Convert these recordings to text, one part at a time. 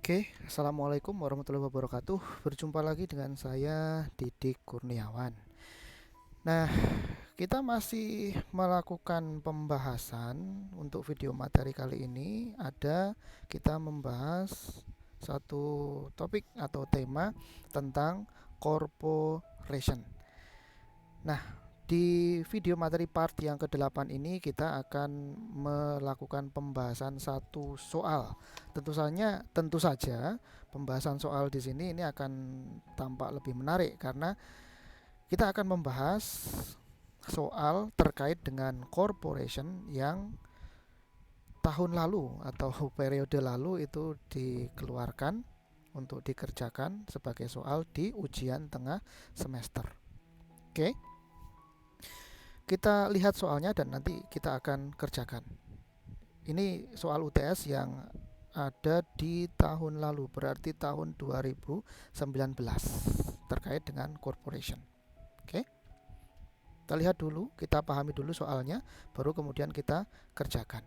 Oke, Assalamualaikum warahmatullahi wabarakatuh. Berjumpa lagi dengan saya Didik Kurniawan. Nah, kita masih melakukan pembahasan untuk video materi kali ini. Kita membahas satu topik atau tema tentang corporation. Nah, di video materi part yang ke-8 ini kita akan melakukan pembahasan satu soal. Tentu saja pembahasan soal di sini ini akan tampak lebih menarik karena kita akan membahas soal terkait dengan corporation yang tahun lalu atau periode lalu itu dikeluarkan untuk dikerjakan sebagai soal di ujian tengah semester. Oke. Kita lihat soalnya dan nanti kita akan kerjakan. Ini soal UTS yang ada di tahun lalu, berarti tahun 2019 terkait dengan corporation. Oke. Kita lihat dulu, kita pahami dulu soalnya, baru kemudian kita kerjakan.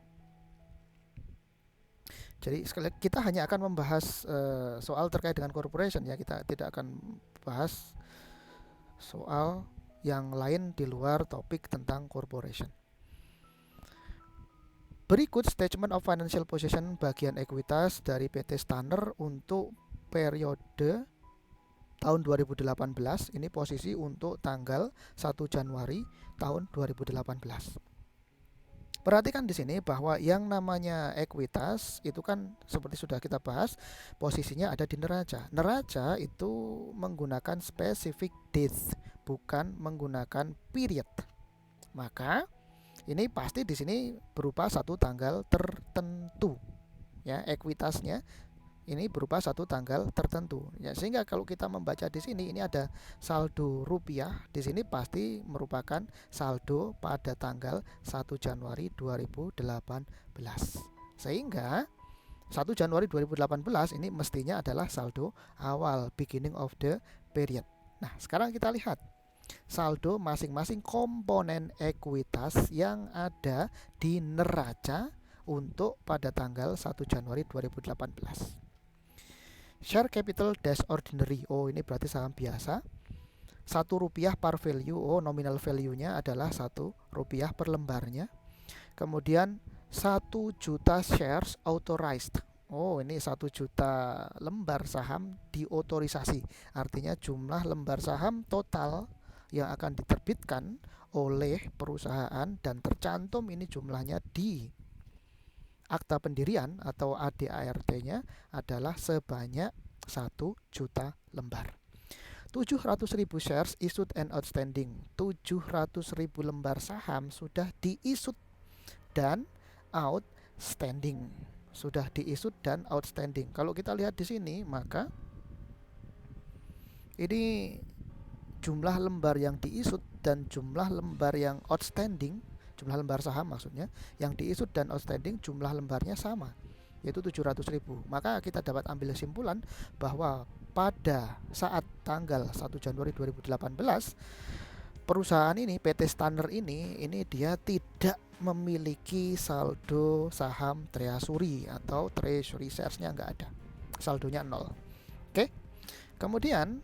Jadi kita hanya akan membahas soal terkait dengan corporation ya, kita tidak akan bahas soal yang lain di luar topik tentang corporation. Berikut statement of financial position bagian ekuitas dari PT Standard untuk periode tahun 2018. Ini posisi untuk tanggal 1 Januari tahun 2018. Perhatikan di sini bahwa yang namanya ekuitas itu kan seperti sudah kita bahas, posisinya ada di neraca. Neraca itu menggunakan specific date, bukan menggunakan period. Maka ini pasti di sini berupa satu tanggal tertentu. Ya, ekuitasnya ini berupa satu tanggal tertentu. Ya, sehingga kalau kita membaca di sini ini ada saldo rupiah, di sini pasti merupakan saldo pada tanggal 1 Januari 2018. Sehingga 1 Januari 2018 ini mestinya adalah saldo awal, beginning of the period. Nah, sekarang kita lihat saldo masing-masing komponen ekuitas yang ada di neraca untuk pada tanggal 1 Januari 2018. Share capital dash ordinary. Oh, ini berarti saham biasa. Rp1 par value. Oh, nominal value-nya adalah Rp1 per lembarnya. Kemudian 1 juta shares authorized. Oh, ini 1 juta lembar saham diotorisasi. Artinya jumlah lembar saham total yang akan diterbitkan oleh perusahaan dan tercantum ini jumlahnya di akta pendirian atau ADART-nya adalah sebanyak 1 juta lembar. 700.000 shares issued and outstanding. 700.000 lembar saham sudah diisut dan outstanding. Sudah diisut dan outstanding. Kalau kita lihat di sini, maka ini jumlah lembar yang diisut dan jumlah lembar yang outstanding, jumlah lembar saham maksudnya, yang diisut dan outstanding jumlah lembarnya sama, yaitu 700.000. Maka kita dapat ambil kesimpulan bahwa pada saat tanggal 1 Januari 2018 perusahaan ini, PT Standard ini dia tidak memiliki saldo saham treasury atau treasury shares-nya nggak ada, saldonya 0. Oke. Kemudian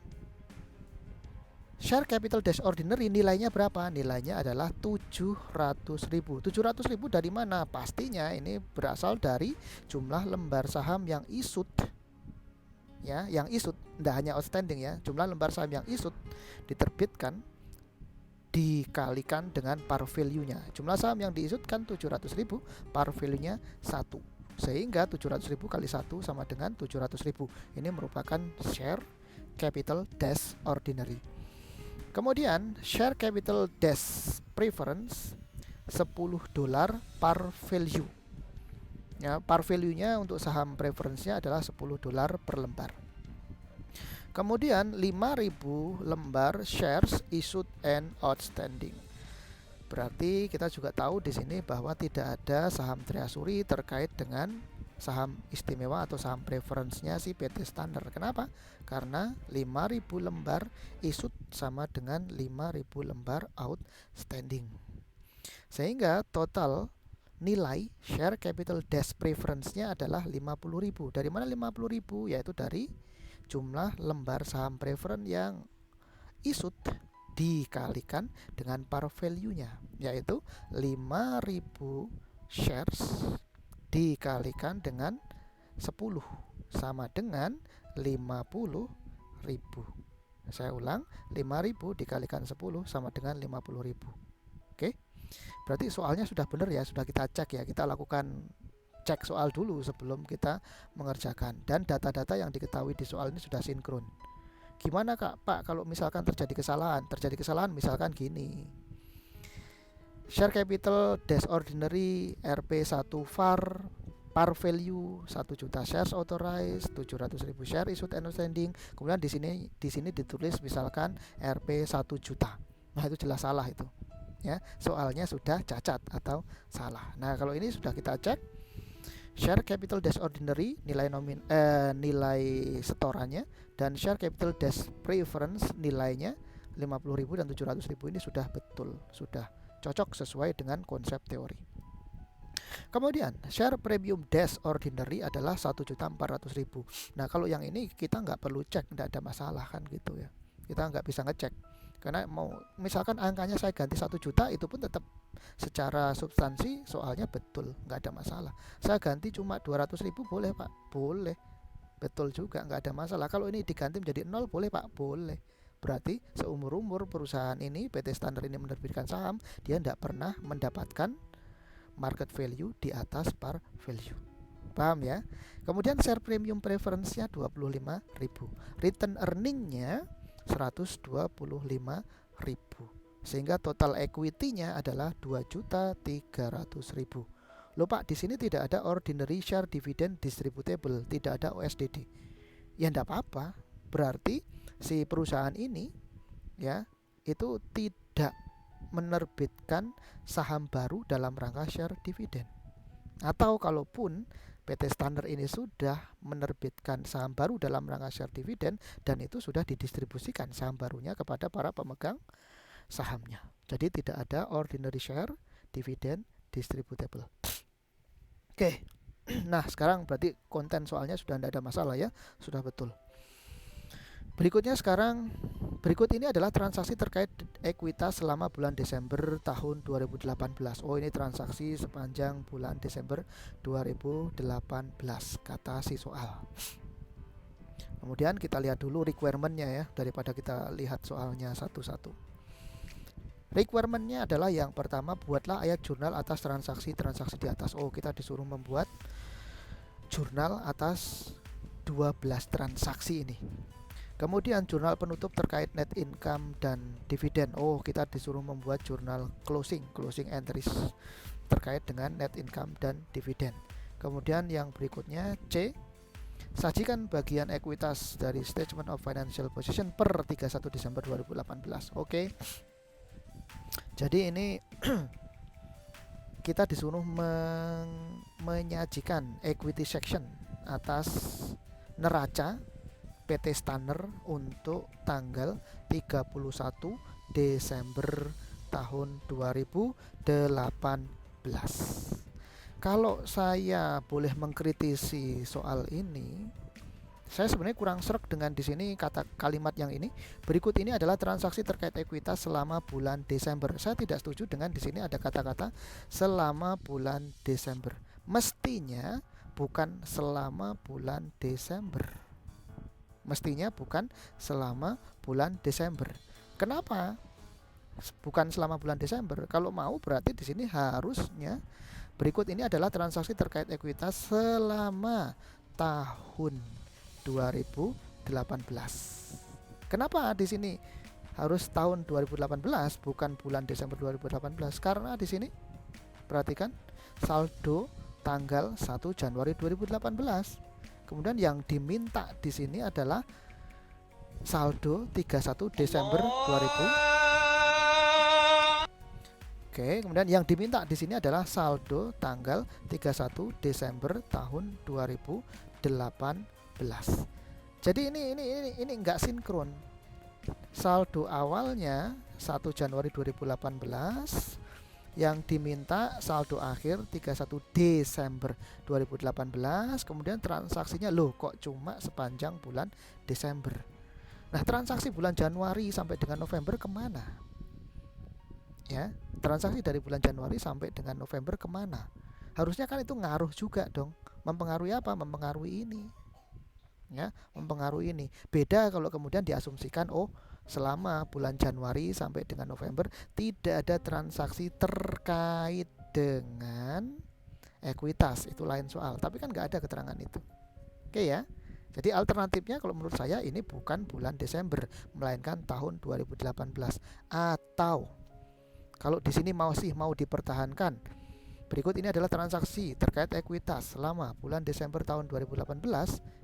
share capital dash ordinary nilainya berapa? Nilainya adalah 700.000. 700.000 dari mana? Pastinya ini berasal dari jumlah lembar saham yang isut. Ya, yang isut, tidak hanya outstanding ya. Jumlah lembar saham yang isut diterbitkan dikalikan dengan par value-nya. Jumlah saham yang diisutkan 700.000, par value-nya 1. Sehingga 700.000 kali 1 sama dengan 700.000. Ini merupakan share capital dash ordinary. Kemudian share capital dash preference $10 par value. Ya, par value-nya untuk saham preference-nya adalah $10 per lembar. Kemudian 5.000 lembar shares issued and outstanding. Berarti kita juga tahu di sini bahwa tidak ada saham treasury terkait dengan saham istimewa atau saham preference-nya si PT Standard. Kenapa? Karena 5.000 lembar issued sama dengan 5.000 lembar outstanding. Sehingga total nilai share capital dash preference-nya adalah 50.000. Dari mana 50.000? Yaitu dari jumlah lembar saham preferen yang issued dikalikan dengan par value-nya, yaitu 5.000 shares dikalikan dengan 10 sama dengan 50.000. Saya ulang, 5.000 dikalikan 10 sama dengan 50.000. Oke. Berarti soalnya sudah benar ya, sudah kita cek ya. Kita lakukan cek soal dulu sebelum kita mengerjakan, dan data-data yang diketahui di soal ini sudah sinkron. Gimana Pak kalau misalkan terjadi kesalahan? Terjadi kesalahan misalkan gini. Share capital dash ordinary RP1 var par value 1 juta shares authorized, 700.000 share issued and outstanding. Kemudian di sini ditulis misalkan RP 1 juta. Nah, itu jelas salah itu. Ya, soalnya sudah cacat atau salah. Nah, kalau ini sudah kita cek share capital dash ordinary nilai setorannya, dan share capital dash preference nilainya 50.000 dan 700.000 ini sudah betul, sudah cocok sesuai dengan konsep teori. Kemudian share premium dash ordinary adalah 1.400.000. Nah, kalau yang ini kita nggak perlu cek, nggak ada masalah kan gitu ya. Kita nggak bisa ngecek. Karena mau misalkan angkanya saya ganti 1 juta, itu pun tetap secara substansi soalnya betul, nggak ada masalah. Saya ganti cuma 200.000 boleh Pak? Boleh, betul juga, nggak ada masalah. Kalau ini diganti menjadi 0 boleh Pak? Boleh. Berarti seumur-umur perusahaan ini, PT Standard ini menerbitkan saham, dia tidak pernah mendapatkan market value di atas par value. Paham ya? Kemudian share premium preference-nya 25.000. Return earning-nya 125.000, sehingga total equity-nya adalah 2.300.000. Loh Pak, di sini tidak ada ordinary share dividend distributable, tidak ada OSDD. Ya enggak apa-apa. Berarti si perusahaan ini ya itu tidak menerbitkan saham baru dalam rangka share dividen. Atau kalaupun PT Standard ini sudah menerbitkan saham baru dalam rangka share dividen, dan itu sudah didistribusikan saham barunya kepada para pemegang sahamnya. Jadi tidak ada ordinary share dividend distributable. Oke. Nah, sekarang berarti konten soalnya sudah tidak ada masalah ya, sudah betul. Berikut ini adalah transaksi terkait ekuitas selama bulan Desember tahun 2018. Oh, ini transaksi sepanjang bulan Desember 2018, kata si soal. Kemudian kita lihat dulu requirement-nya ya, daripada kita lihat soalnya satu-satu. Requirement-nya adalah yang pertama, buatlah ayat jurnal atas transaksi-transaksi di atas. Oh, kita disuruh membuat jurnal atas 12 transaksi ini. Kemudian jurnal penutup terkait net income dan dividen. Oh, kita disuruh membuat jurnal closing entries terkait dengan net income dan dividen. Kemudian yang berikutnya C, sajikan bagian ekuitas dari statement of financial position per 31 Desember 2018. Oke. Jadi ini kita disuruh menyajikan equity section atas neraca PT Standard untuk tanggal 31 Desember tahun 2018. Kalau saya boleh mengkritisi soal ini, saya sebenarnya kurang sreg dengan di sini kalimat yang ini. Berikut ini adalah transaksi terkait ekuitas selama bulan Desember. Saya tidak setuju dengan di sini ada kata-kata selama bulan Desember. Mestinya bukan selama bulan Desember. Mestinya bukan selama bulan Desember. Kenapa bukan selama bulan Desember? Kalau mau berarti di sini harusnya berikut ini adalah transaksi terkait ekuitas selama tahun 2018. Kenapa di sini harus tahun 2018 bukan bulan Desember 2018? Karena di sini perhatikan saldo tanggal 1 Januari 2018. Kemudian yang diminta di sini adalah saldo 31 Desember 2000. Oke, kemudian yang diminta di sini adalah saldo tanggal 31 Desember tahun 2018. Jadi ini enggak sinkron. Saldo awalnya 1 Januari 2018, yang diminta saldo akhir 31 Desember 2018, kemudian transaksinya loh kok cuma sepanjang bulan Desember. Nah, transaksi bulan Januari sampai dengan November kemana? Ya, transaksi dari bulan Januari sampai dengan November kemana? Harusnya kan itu ngaruh juga dong. Mempengaruhi apa? Mempengaruhi ini. Ya, mempengaruhi ini. Beda kalau kemudian diasumsikan, oh, selama bulan Januari sampai dengan November tidak ada transaksi terkait dengan ekuitas, itu lain soal. Tapi kan nggak ada keterangan itu. Oke ya. Jadi alternatifnya kalau menurut saya ini bukan bulan Desember, melainkan tahun 2018. Atau kalau di sini mau dipertahankan, berikut ini adalah transaksi terkait ekuitas selama bulan Desember tahun 2018.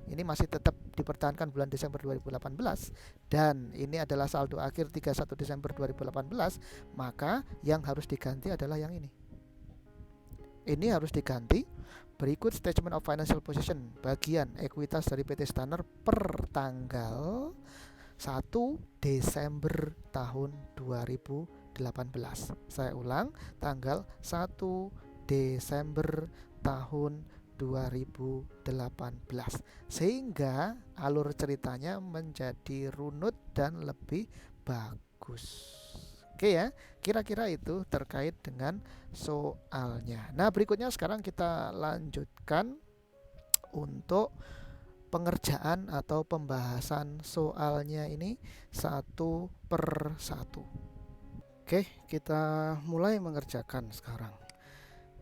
Ini masih tetap dipertahankan bulan Desember 2018 dan ini adalah saldo akhir 31 Desember 2018, maka yang harus diganti adalah yang ini. Ini harus diganti. Berikut statement of financial position bagian ekuitas dari PT Standard per tanggal 1 Desember tahun 2018. Saya ulang, tanggal 1 Desember tahun 2018, sehingga alur ceritanya menjadi runut dan lebih bagus. Oke ya, kira-kira itu terkait dengan soalnya. Nah, berikutnya sekarang kita lanjutkan untuk pengerjaan atau pembahasan soalnya ini satu per satu. Oke, kita mulai mengerjakan sekarang.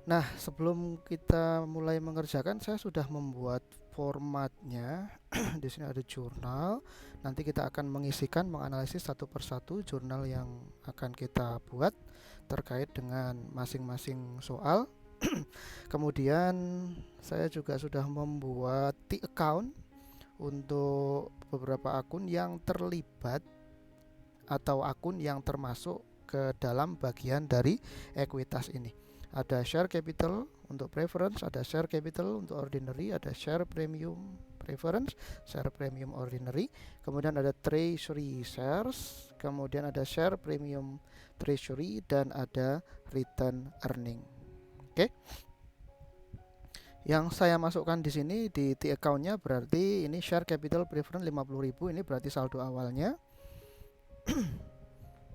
Nah, sebelum kita mulai mengerjakan, saya sudah membuat formatnya. Di sini ada jurnal. Nanti kita akan menganalisis satu persatu jurnal yang akan kita buat terkait dengan masing-masing soal. Kemudian saya juga sudah membuat T-account untuk beberapa akun yang terlibat atau akun yang termasuk ke dalam bagian dari ekuitas ini. Ada share capital untuk preference, ada share capital untuk ordinary, ada share premium preference, share premium ordinary, kemudian ada treasury shares, kemudian ada share premium treasury, dan ada return earning. Oke. Yang saya masukkan di sini di T-account-nya berarti ini share capital preference 50.000, ini berarti saldo awalnya.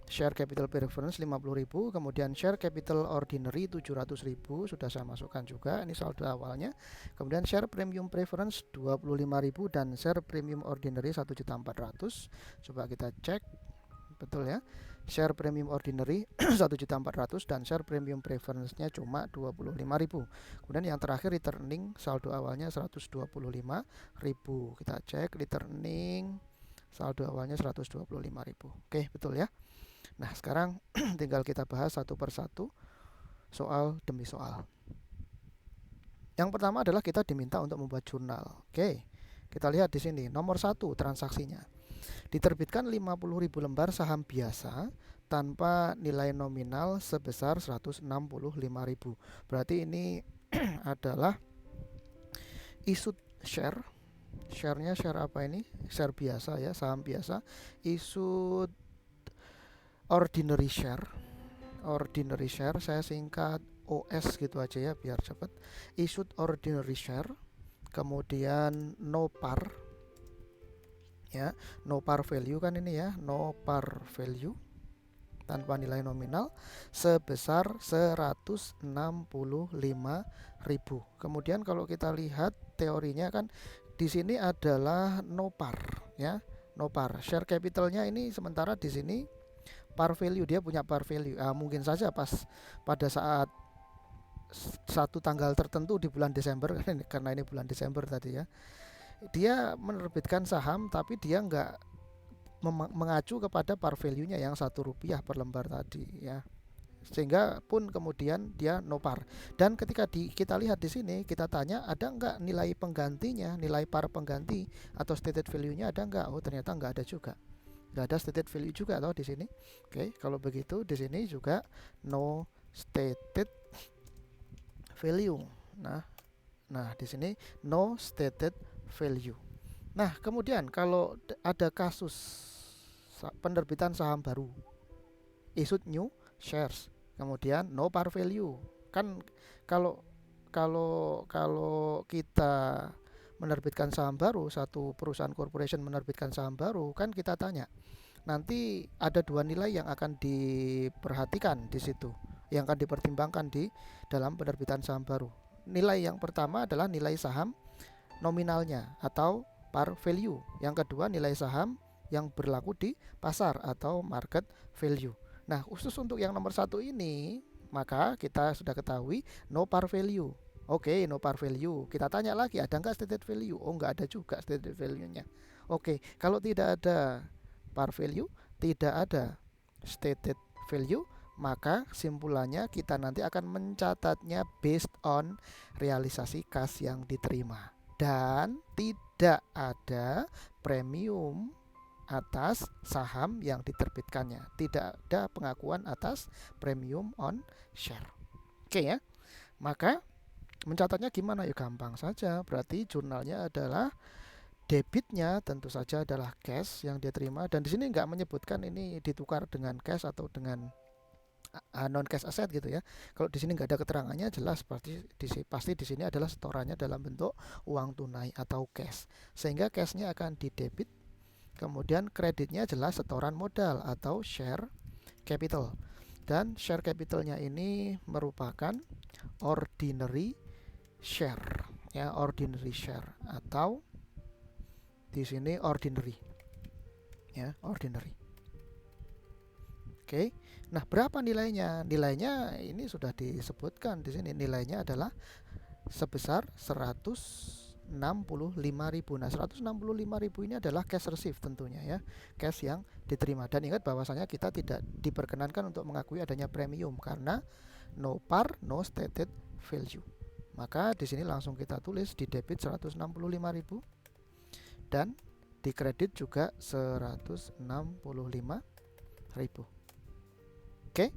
Share capital preference 50.000, kemudian share capital ordinary 700.000 sudah saya masukkan juga, ini saldo awalnya. Kemudian share premium preference 25.000 dan share premium ordinary 1.400.000. Coba kita cek betul ya. Share premium ordinary 1.400.000 dan share premium preference-nya cuma 25.000. Kemudian yang terakhir returning saldo awalnya 125.000. Kita cek returning saldo awalnya 125.000. Oke, betul ya. Nah, sekarang tinggal kita bahas satu persatu, soal demi soal. Yang pertama adalah kita diminta untuk membuat jurnal. Oke, kita lihat di sini nomor 1 transaksinya. Diterbitkan 50.000 lembar saham biasa tanpa nilai nominal sebesar 165.000. Berarti ini adalah issued share. Share-nya share apa ini? Share biasa ya, saham biasa. Issued ordinary share. Ordinary share saya singkat OS gitu aja ya biar cepat. Issued ordinary share. Kemudian no par. Ya, no par value kan ini ya, no par value tanpa nilai nominal sebesar 165.000. Kemudian kalau kita lihat teorinya kan di sini adalah no par ya, no par. Share capitalnya ini sementara di sini par value, dia punya par value. Mungkin saja pada saat satu tanggal tertentu di bulan Desember karena ini bulan Desember tadi ya, dia menerbitkan saham tapi dia nggak mengacu kepada par value-nya yang Rp1 per lembar tadi ya, sehingga pun kemudian dia no par. Dan ketika kita lihat di sini, kita tanya ada nggak nilai penggantinya, nilai par pengganti atau stated value-nya ada nggak? Oh, ternyata nggak ada juga, nggak ada stated value juga atau di sini. Oke, kalau begitu di sini juga no stated value. Nah di sini no stated value. Nah, kemudian kalau ada kasus penerbitan saham baru, issued new shares, Kemudian no par value. Kan kalau kalau kita menerbitkan saham baru, satu perusahaan corporation menerbitkan saham baru, kan kita tanya, nanti ada dua nilai yang akan diperhatikan di situ, yang akan dipertimbangkan di dalam penerbitan saham baru. Nilai yang pertama adalah nilai saham nominalnya atau par value. Yang kedua nilai saham yang berlaku di pasar atau market value. Nah, khusus untuk yang nomor satu ini, maka kita sudah ketahui no par value. Oke, no par value. Kita tanya lagi, ada nggak stated value? Oh, nggak ada juga stated value-nya. Oke, kalau tidak ada par value, tidak ada stated value, maka simpulannya kita nanti akan mencatatnya based on realisasi kas yang diterima. Dan tidak ada premium atas saham yang diterbitkannya. Tidak ada pengakuan atas premium on share. Oke ya. Maka mencatatnya gimana ya, gampang saja. Berarti jurnalnya adalah debitnya tentu saja adalah cash yang dia terima, dan di sini nggak menyebutkan ini ditukar dengan cash atau dengan non cash asset gitu ya. Kalau di sini nggak ada keterangannya, jelas pasti di sini adalah setorannya dalam bentuk uang tunai atau cash, sehingga cashnya akan didebit. Kemudian kreditnya jelas setoran modal atau share capital, dan share capitalnya ini merupakan ordinary share ya, ordinary share atau di sini ordinary ya, ordinary. Oke. Nah, berapa nilainya? Nilainya ini sudah disebutkan di sini. Nilainya adalah sebesar 165.000. Nah, 165.000 ini adalah cash receive tentunya ya, cash yang diterima. Dan ingat bahwasanya kita tidak diperkenankan untuk mengakui adanya premium karena no par, no stated value. Maka di sini langsung kita tulis di debit 165.000 dan di kredit juga 165.000. Oke.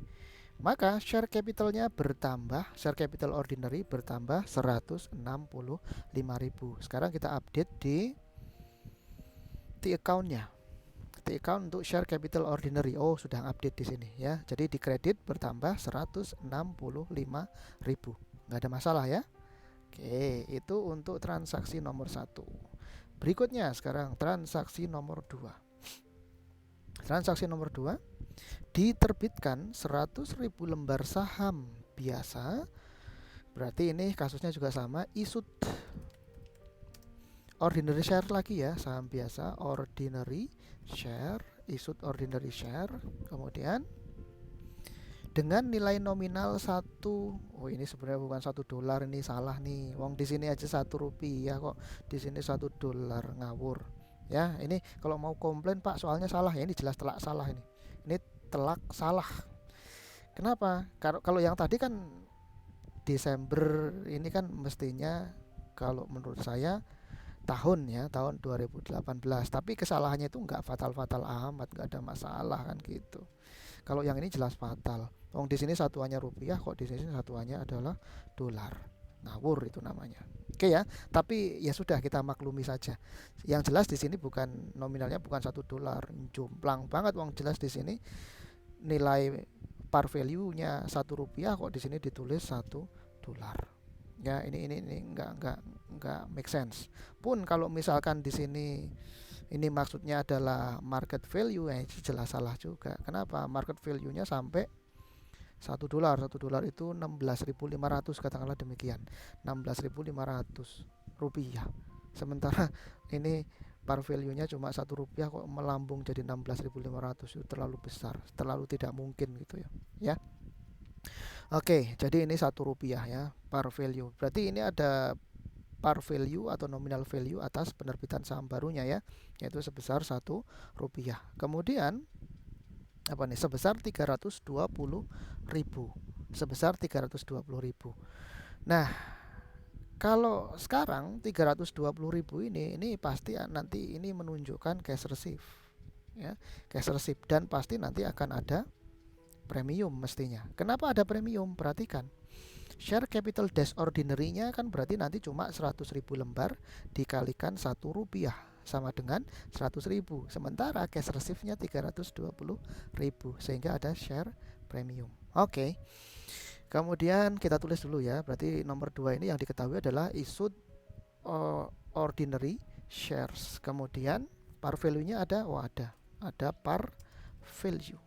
Maka share capitalnya bertambah, share capital ordinary bertambah 165.000. Sekarang kita update di account-nya. Di account untuk share capital ordinary. Oh, sudah update di sini ya. Jadi di kredit bertambah 165.000. Nggak ada masalah ya. Oke, itu untuk transaksi nomor 1. Berikutnya sekarang transaksi nomor 2. Transaksi nomor 2, diterbitkan 100.000 lembar saham biasa. Berarti ini kasusnya juga sama, issued ordinary share lagi ya, saham biasa ordinary share, issued ordinary share. Kemudian dengan nilai nominal 1. Oh, ini sebenarnya bukan $1, ini salah nih. Wong di sini aja Rp1 kok. Di sini $1, ngawur. Ya, ini kalau mau komplain, Pak, soalnya salah ya. Ini jelas telak salah ini. Ini telak salah. Kenapa? Kalau yang tadi kan Desember, ini kan mestinya kalau menurut saya tahun 2018. Tapi kesalahannya itu nggak fatal-fatal amat, nggak ada masalah kan gitu. Kalau yang ini jelas fatal. Di sini satuannya rupiah, kok di sini satuannya adalah dolar. Ngawur itu namanya. Oke ya, tapi ya sudah, kita maklumi saja. Yang jelas di sini bukan nominalnya, bukan $1, jomplang banget. Jelas di sini nilai par value-nya Rp1, kok di sini ditulis $1. Ya, ini enggak make sense. Pun kalau misalkan di sini ini maksudnya adalah market value, jelas salah juga. Kenapa? Market value-nya sampai $1 itu 16.500, katakanlah demikian, 16.500 rupiah. Sementara ini par value-nya cuma $1, kok melambung jadi 16.500. Itu terlalu besar, terlalu tidak mungkin gitu ya. Oke, jadi ini Rp1 ya, par value. Berarti ini ada par value atau nominal value atas penerbitan saham barunya ya, yaitu sebesar Rp1. Kemudian apa nih, sebesar 320.000. Sebesar 320.000. Nah, kalau sekarang 320.000 ini pasti nanti ini menunjukkan cash receive ya, cash receive, dan pasti nanti akan ada premium mestinya. Kenapa ada premium? Perhatikan. Share capital dash ordinary-nya kan berarti nanti cuma 100.000 lembar dikalikan Rp1 sama dengan 100.000. Sementara cash receive-nya 320.000, sehingga ada share premium. Oke. Kemudian kita tulis dulu ya. Berarti nomor 2 ini yang diketahui adalah issued ordinary shares. Kemudian par value-nya ada, ada par value.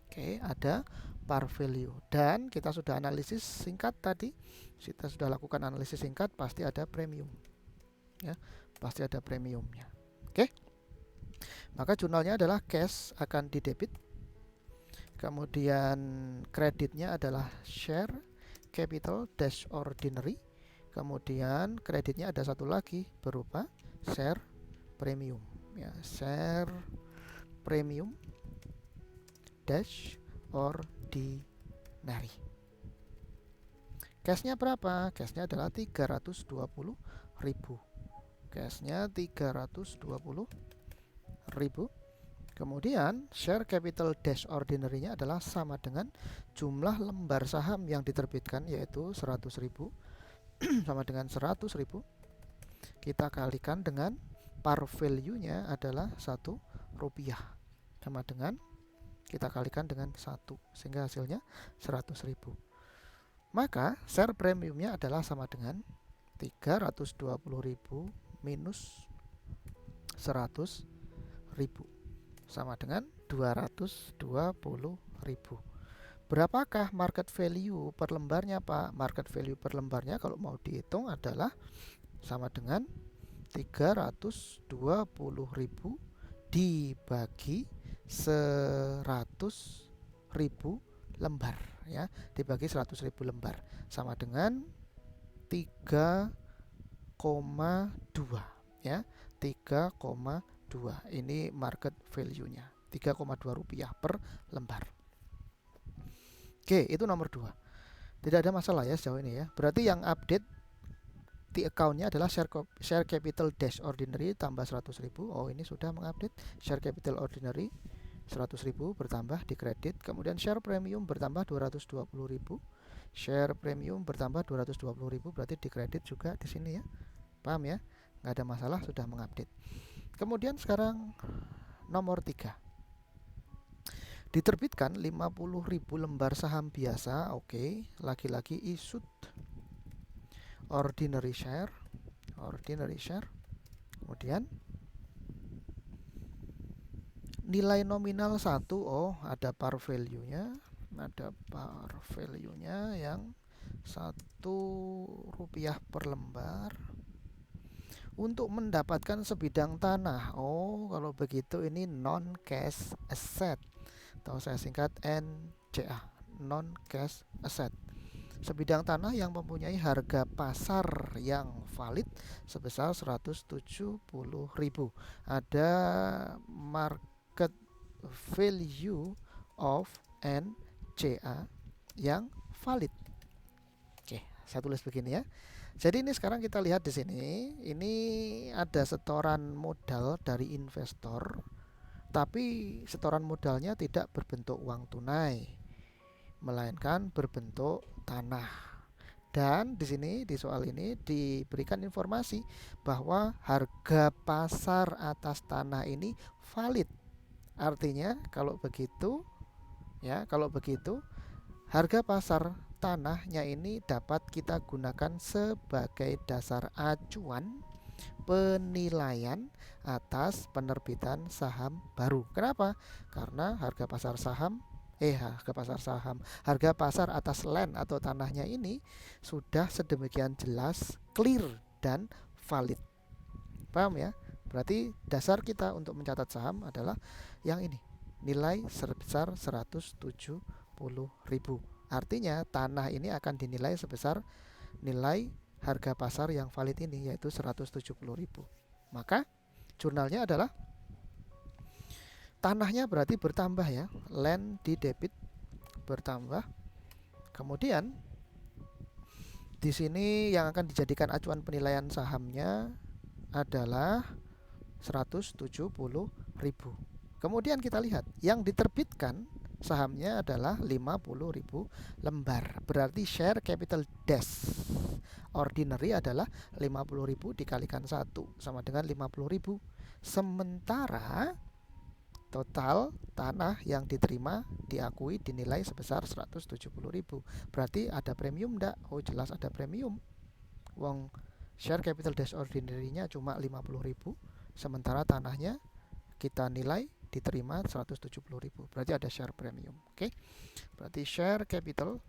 Oke, ada par value. Dan kita sudah analisis singkat tadi. Kita sudah lakukan analisis singkat, pasti ada premium. Ya, pasti ada premiumnya. Oke. Maka jurnalnya adalah cash akan didebit. Kemudian kreditnya adalah share capital dash ordinary. Kemudian kreditnya ada satu lagi berupa share premium. Ya, share premium dash ordinary. Cashnya berapa? Cashnya adalah 320.000. Cashnya 320.000. Kemudian share capital dash ordinary-nya adalah sama dengan jumlah lembar saham yang diterbitkan, yaitu 100.000 sama dengan 100.000. Kita kalikan dengan par value-nya adalah Rp1 sama dengan kita kalikan dengan 1 sehingga hasilnya 100.000. Maka share premiumnya adalah sama dengan 320.000 minus 100.000 sama dengan 220.000. Berapakah market value per lembarnya, Pak? Market value per lembarnya kalau mau dihitung adalah sama dengan 320.000 dibagi 100.000 lembar, ya, dibagi 100.000 lembar sama dengan 3,2, ya, 3,2. Ini market value-nya, Rp3,2 per lembar. Oke, itu nomor 2. Tidak ada masalah ya sejauh ini ya. Berarti yang update di account-nya adalah share capital dash ordinary tambah 100.000. Oh, ini sudah mengupdate share capital ordinary 100.000 bertambah di kredit. Kemudian share premium bertambah 220.000. Share premium bertambah 220.000 berarti di kredit juga di sini ya. Paham ya? Nggak ada masalah, sudah mengupdate. Kemudian sekarang nomor 3. Diterbitkan 50.000 lembar saham biasa. Oke, lagi-lagi issued ordinary share. Kemudian nilai nominal 1. Oh, ada par value-nya. Yang Rp1 per lembar untuk mendapatkan sebidang tanah. Oh, kalau begitu ini non cash asset atau saya singkat NCA, non cash asset. Sebidang tanah yang mempunyai harga pasar yang valid sebesar 170.000. Ada market value of NCA yang valid. Oke, saya tulis begini ya. Jadi ini sekarang kita lihat di sini, ini ada setoran modal dari investor, tapi setoran modalnya tidak berbentuk uang tunai, melainkan berbentuk tanah. Dan di sini di soal ini diberikan informasi bahwa harga pasar atas tanah ini valid. Artinya kalau begitu harga pasar tanahnya ini dapat kita gunakan sebagai dasar acuan penilaian atas penerbitan saham baru. Kenapa? Karena harga pasar atas land atau tanahnya ini sudah sedemikian jelas, clear dan valid. Paham ya? Berarti dasar kita untuk mencatat saham adalah yang ini, nilai sebesar 170.000. Artinya tanah ini akan dinilai sebesar nilai harga pasar yang valid ini, yaitu 170.000. Maka jurnalnya adalah tanahnya berarti bertambah ya, land di debit bertambah. Kemudian di sini yang akan dijadikan acuan penilaian sahamnya adalah 170.000. Kemudian kita lihat yang diterbitkan sahamnya adalah 50.000 lembar. Berarti share capital dash ordinary adalah 50.000 dikalikan 1 sama dengan 50.000. Sementara total tanah yang diterima diakui dinilai sebesar 170.000. Berarti ada premium enggak? Oh jelas ada premium. Wong share capital dash ordinary-nya cuma 50.000, sementara tanahnya kita nilai diterima 170.000. Berarti ada share premium. Oke. Berarti share capital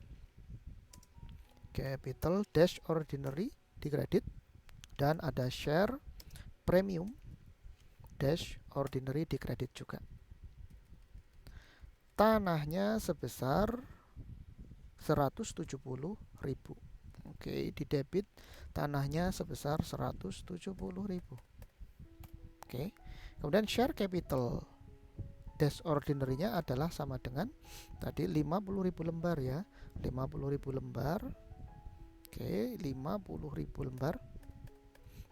dash ordinary dikredit dan ada share premium dash ordinary dikredit juga. Tanahnya sebesar 170.000. Oke, di debit tanahnya sebesar 170.000. Oke. Kemudian share capital dash ordinary-nya adalah sama dengan tadi 50.000 lembar ya. 50.000 lembar. Oke, 50.000 lembar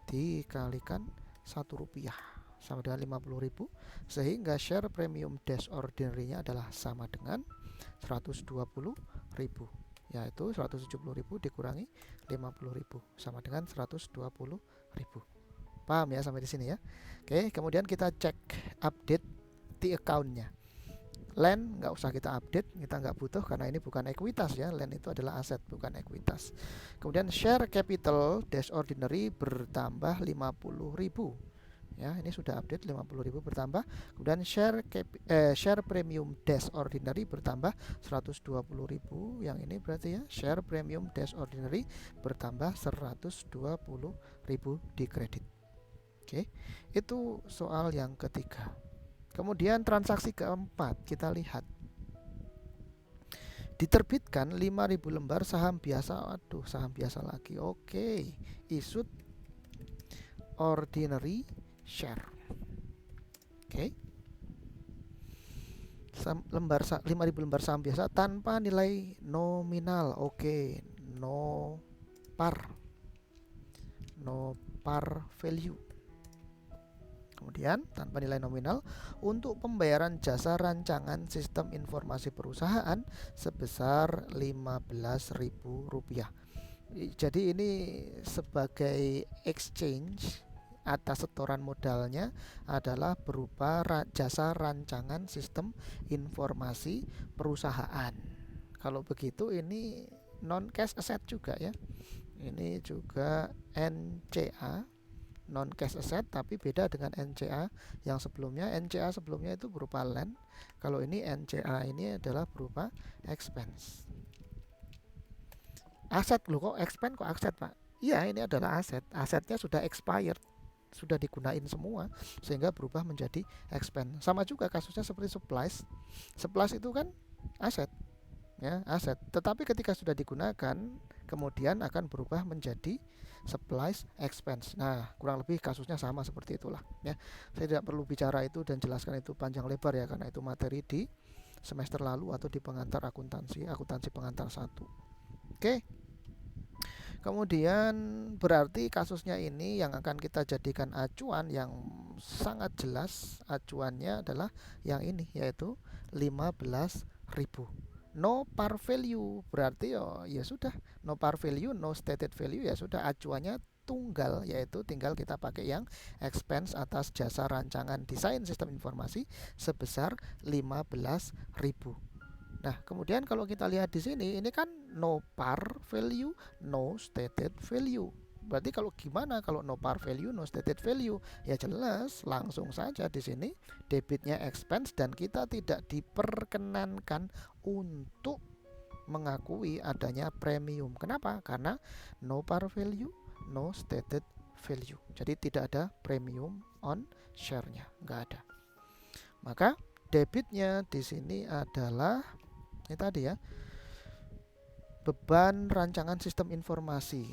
dikalikan Rp1 sama dengan 50.000, sehingga share premium dash ordinary-nya adalah sama dengan 120.000, yaitu 170.000 dikurangi 50.000 sama dengan 120.000. Paham ya sampai di sini ya? Oke, kemudian kita cek update di account-nya. Land nggak usah kita update, kita nggak butuh karena ini bukan ekuitas ya. Land itu adalah aset, bukan ekuitas. Kemudian share capital dash ordinary bertambah 50.000 ya, ini sudah update 50.000 bertambah. Kemudian share premium dash ordinary bertambah 120.000, yang ini berarti ya share premium dash ordinary bertambah 120.000 di kredit. Oke, itu soal yang ketiga. Kemudian transaksi keempat kita lihat, diterbitkan 5.000 lembar saham biasa. Aduh, saham biasa lagi. Oke, issued ordinary share. Oke, 5.000 lembar saham biasa tanpa nilai nominal. Oke, no par value. Kemudian tanpa nilai nominal untuk pembayaran jasa rancangan sistem informasi perusahaan sebesar Rp15.000. Jadi ini sebagai exchange atas setoran modalnya adalah berupa jasa rancangan sistem informasi perusahaan. Kalau begitu ini non cash asset juga ya. Ini juga NCA, non cash asset, tapi beda dengan NCA yang sebelumnya. NCA sebelumnya itu berupa land, kalau ini NCA ini adalah berupa expense. Aset loh, kok expense kok aset Pak? Iya, ini adalah aset. Asetnya sudah expired, sudah digunain semua sehingga berubah menjadi expense. Sama juga kasusnya seperti supplies. Supplies itu kan aset ya, aset. Tetapi ketika sudah digunakan kemudian akan berubah menjadi supplies expense. Nah, kurang lebih kasusnya sama seperti itulah ya. Saya tidak perlu bicara itu dan jelaskan itu panjang lebar ya, karena itu materi di semester lalu atau di pengantar akuntansi pengantar 1. Oke. Kemudian berarti kasusnya ini yang akan kita jadikan acuan yang sangat jelas, acuannya adalah yang ini, yaitu 15.000. No par value berarti ya sudah, no par value, no stated value, ya sudah acuannya tunggal, yaitu tinggal kita pakai yang expense atas jasa rancangan desain sistem informasi sebesar 15.000. Nah, kemudian kalau kita lihat di sini, ini kan no par value, no stated value. Berarti kalau gimana kalau no par value, no stated value? Ya jelas, langsung saja di sini debitnya expense dan kita tidak diperkenankan untuk mengakui adanya premium. Kenapa? Karena no par value, no stated value. Jadi tidak ada premium on share-nya, nggak ada. Maka debitnya di sini adalah ini tadi ya, beban rancangan sistem informasi.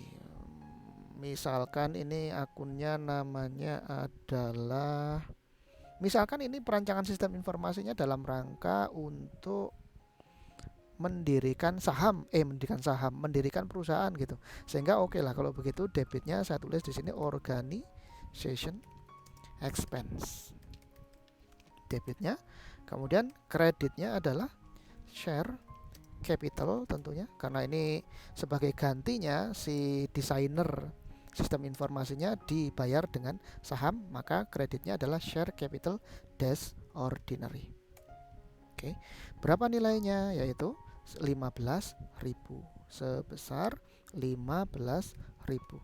Misalkan ini akunnya namanya adalah, misalkan ini perancangan sistem informasinya dalam rangka untuk mendirikan perusahaan gitu. Sehingga oke lah kalau begitu debitnya saya tulis di sini organization expense. Debitnya, kemudian kreditnya adalah share capital tentunya, karena ini sebagai gantinya si desainer sistem informasinya dibayar dengan saham, maka kreditnya adalah share capital dash ordinary. Oke, berapa nilainya? Yaitu 15.000, sebesar 15.000.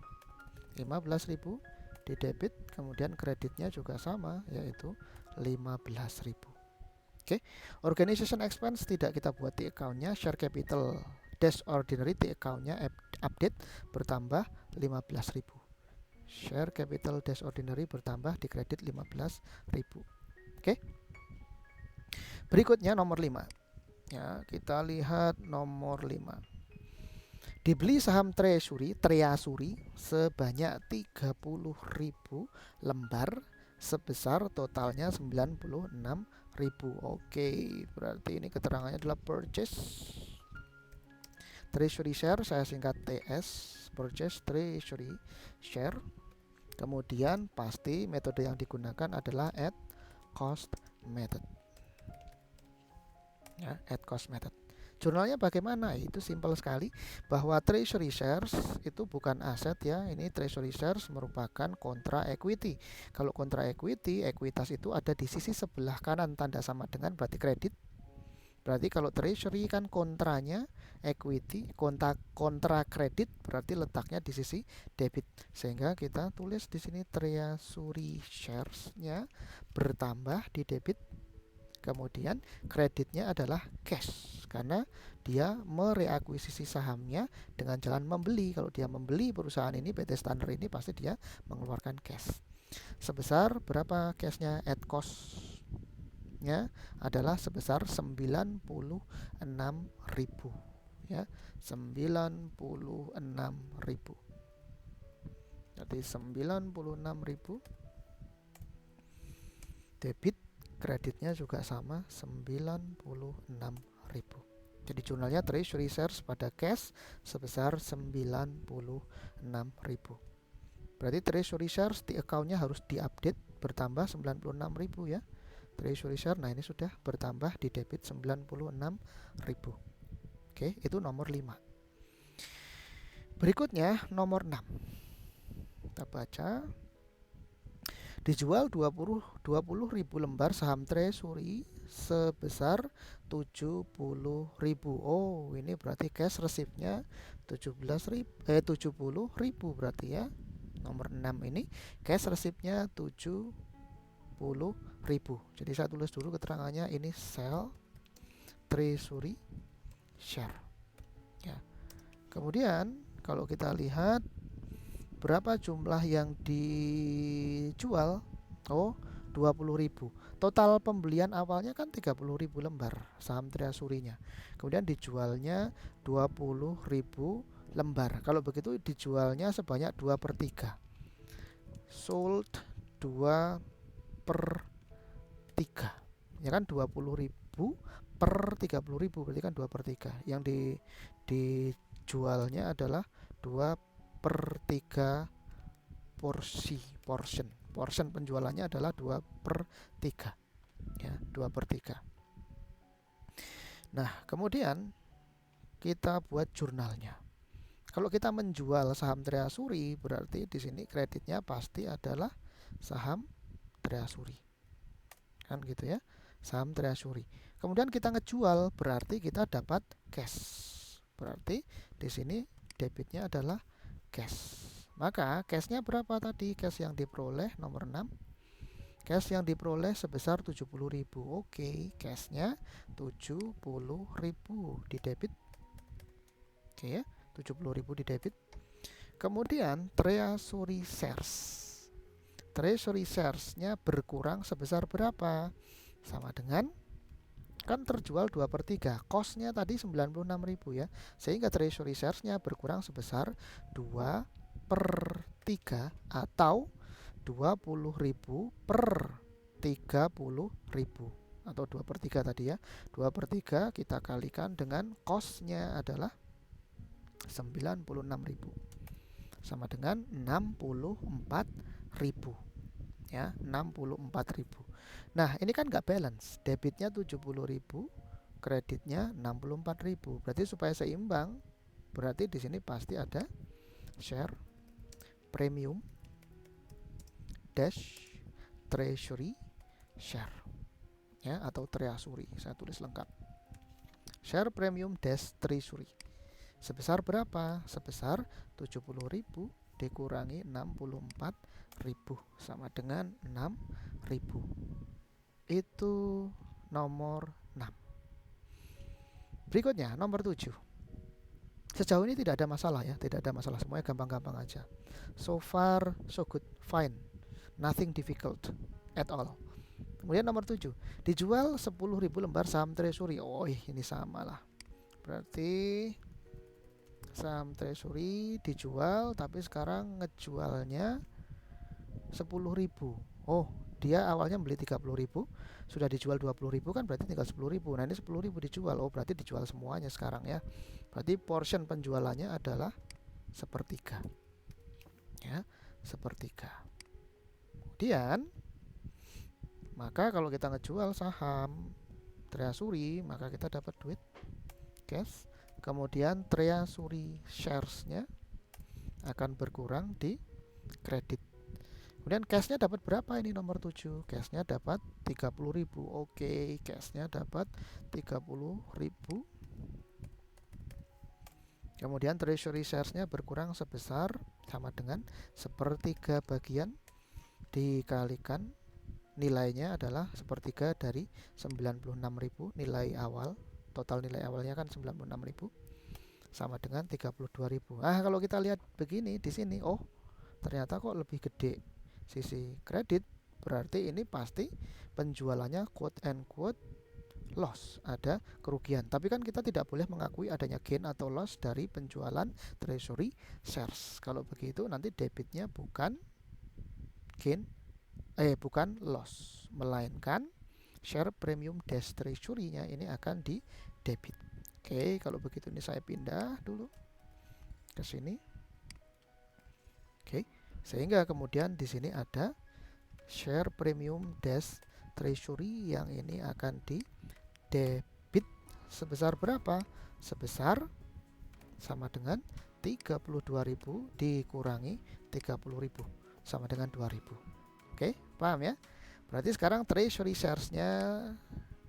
15.000 di debit, kemudian kreditnya juga sama, yaitu 15.000. Oke, organization expense tidak kita buat di accountnya, share capital dash ordinary di accountnya update bertambah 15.000. Share capital dash ordinary bertambah di kredit 15.000. Oke. Berikutnya nomor 5. Ya, kita lihat nomor 5. Dibeli saham treasury sebanyak 30.000 lembar sebesar totalnya 96.000. Oke, berarti ini keterangannya adalah purchase treasury share, saya singkat TS, purchase treasury share. Kemudian pasti metode yang digunakan adalah at cost method. Ya, at cost method. Jurnalnya bagaimana? Itu simpel sekali, bahwa treasury shares itu bukan aset ya. Ini treasury shares merupakan kontra equity. Kalau kontra equity, ekuitas itu ada di sisi sebelah kanan, tanda sama dengan berarti kredit. Berarti kalau treasury kan kontranya equity, kontra kredit, berarti letaknya di sisi debit. Sehingga kita tulis di sini treasury shares-nya bertambah di debit. Kemudian kreditnya adalah cash, karena dia mereakuisisi sahamnya dengan jalan membeli. Kalau dia membeli perusahaan ini, PT Standard ini, pasti dia mengeluarkan cash. Sebesar berapa cashnya? At cost-nya adalah sebesar 96.000 ya, 96.000. Jadi 96.000 debit, kreditnya juga sama 96.000. Jadi jurnalnya treasury shares pada cash sebesar 96.000. Berarti treasury shares di accountnya harus diupdate bertambah 96.000 ya. Treasury share, nah ini sudah bertambah di debit 96.000. Oke, itu nomor 5. Berikutnya nomor 6. Kita baca. Dijual 20.000 lembar saham treasury sebesar 70.000. Oh, ini berarti cash receipt-nya 70.000 berarti ya. Nomor 6 ini cash receipt-nya 70.000. Jadi saya tulis dulu keterangannya, ini sell treasury share. Ya. Kemudian kalau kita lihat berapa jumlah yang dijual? Oh, 20.000. Total pembelian awalnya kan 30.000 lembar saham treasury-nya. Kemudian dijualnya 20.000 lembar. Kalau begitu dijualnya sebanyak 2/3. Sold 2/3. Ya kan, 20.000 per 30.000 berarti kan 2/3. Yang dijualnya adalah 2/3 portion penjualannya adalah 2/3 ya, 2/3. Nah, kemudian kita buat jurnalnya. Kalau kita menjual saham treasury, berarti di sini kreditnya pasti adalah saham treasury, kan gitu ya, saham treasury. Kemudian kita ngejual, berarti kita dapat cash, berarti di sini debitnya adalah cash. Maka cashnya berapa tadi? Cash yang diperoleh nomor 6. Cash yang diperoleh sebesar 70.000. Oke, cashnya 70.000 di debit. Oke ya, 70.000 di debit. Kemudian treasury shares. Treasury shares-nya berkurang sebesar berapa? Sama dengan, kan terjual 2/3, cost-nya tadi 96.000 ya, sehingga treasury shares-nya berkurang sebesar 2/3 atau 20.000 per 30.000, atau 2/3 tadi ya. 2/3 kita kalikan dengan cost-nya adalah 96.000 sama dengan 64.000 ya, 64.000. Nah, ini kan nggak balance, debitnya 70.000, kreditnya 64.000. Berarti supaya seimbang, berarti di sini pasti ada share premium dash treasury share. ya, atau treasury. Saya tulis lengkap. Share premium dash treasury. Sebesar berapa? Sebesar 70.000 dikurangi 64.000 sama dengan 6.000. Itu nomor 6. Berikutnya nomor 7. Sejauh ini tidak ada masalah ya, tidak ada masalah, semuanya gampang-gampang aja. So far so good, fine. Nothing difficult at all. Kemudian nomor 7, dijual 10.000 lembar saham treasury. Oh, ini sama lah. Berarti saham treasury dijual, tapi sekarang ngejualnya 10.000. Oh, dia awalnya beli 30.000, sudah dijual 20.000 kan, berarti tinggal 10.000. Nah, ini 10.000 dijual. Oh, berarti dijual semuanya sekarang ya. Berarti portion penjualannya adalah sepertiga. Ya, sepertiga. Kemudian maka kalau kita ngejual saham treasury, maka kita dapat duit cash. Kemudian treasury shares-nya akan berkurang di kredit. Kemudian cashnya dapat berapa ini nomor 7? Cashnya dapat 30.000. Oke, cashnya dapat 30.000. Kemudian treasury shares-nya berkurang sebesar sama dengan sepertiga bagian dikalikan nilainya adalah sepertiga dari 96.000 nilai awal. Total nilai awalnya kan 96.000 sama dengan 32.000. Kalau kita lihat begini di sini, oh ternyata kok lebih gede sisi kredit, berarti ini pasti penjualannya quote and quote loss, ada kerugian. Tapi kan kita tidak boleh mengakui adanya gain atau loss dari penjualan treasury shares. Kalau begitu nanti debitnya bukan gain, bukan loss, melainkan share premium dash treasury-nya ini akan di debit. Oke, kalau begitu ini saya pindah dulu ke sini. Oke, sehingga kemudian di sini ada share premium dash treasury yang ini akan di debit sebesar berapa? Sebesar sama dengan 32.000 dikurangi 30.000 sama dengan 2.000. Oke, paham ya? Berarti sekarang treasury shares-nya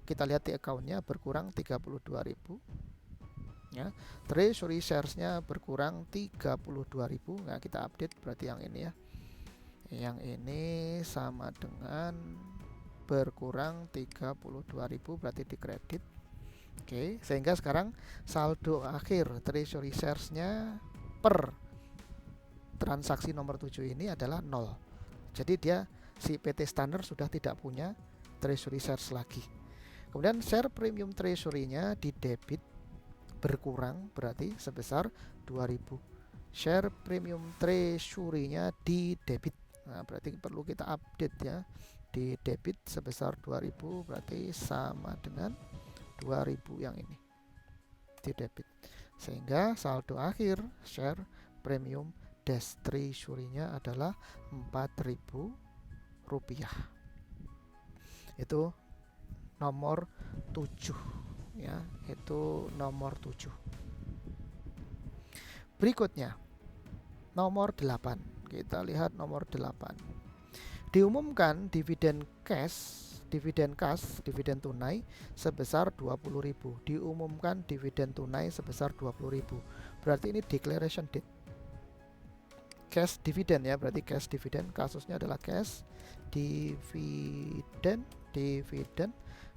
kita lihat di account-nya berkurang 32.000. Ya, treasury shares-nya berkurang 32.000. Nah, kita update berarti yang ini ya. Yang ini sama dengan berkurang 32.000, berarti dikredit. Oke, sehingga sekarang saldo akhir treasury shares-nya per transaksi nomor 7 ini adalah 0. Jadi dia si PT Standard sudah tidak punya treasury shares lagi. Kemudian share premium treasury-nya di debit berkurang berarti sebesar 2.000. Share premium treasury-nya di debit. Nah, berarti perlu kita update ya. Di debit sebesar 2.000 berarti sama dengan 2.000 yang ini di debit. Sehingga saldo akhir share premium dash treasury-nya adalah 4.000 rupiah. Itu nomor 7 ya, itu nomor 7. Berikutnya nomor 8. Kita lihat nomor 8. Diumumkan dividen dividen tunai sebesar 20.000. Diumumkan dividen tunai sebesar 20.000. Berarti ini declaration date. Cash dividend ya, berarti cash dividend, kasusnya adalah cash dividend.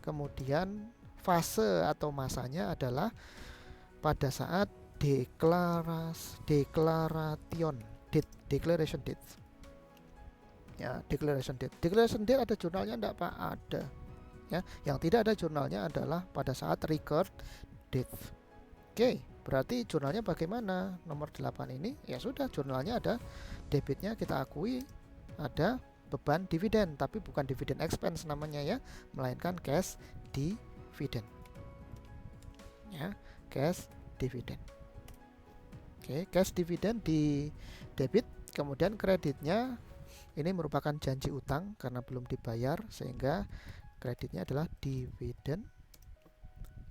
Kemudian fase atau masanya adalah pada saat declaration date ya, declaration date ada jurnalnya enggak Pak? Ada ya. Yang tidak ada jurnalnya adalah pada saat record date. Oke, berarti jurnalnya bagaimana? Nomor 8 ini ya sudah, jurnalnya ada debitnya, kita akui ada beban dividen, tapi bukan dividen expense namanya ya, melainkan cash dividend ya, cash dividend. Oke, cash dividend di debit. Kemudian kreditnya ini merupakan janji utang karena belum dibayar, sehingga kreditnya adalah dividend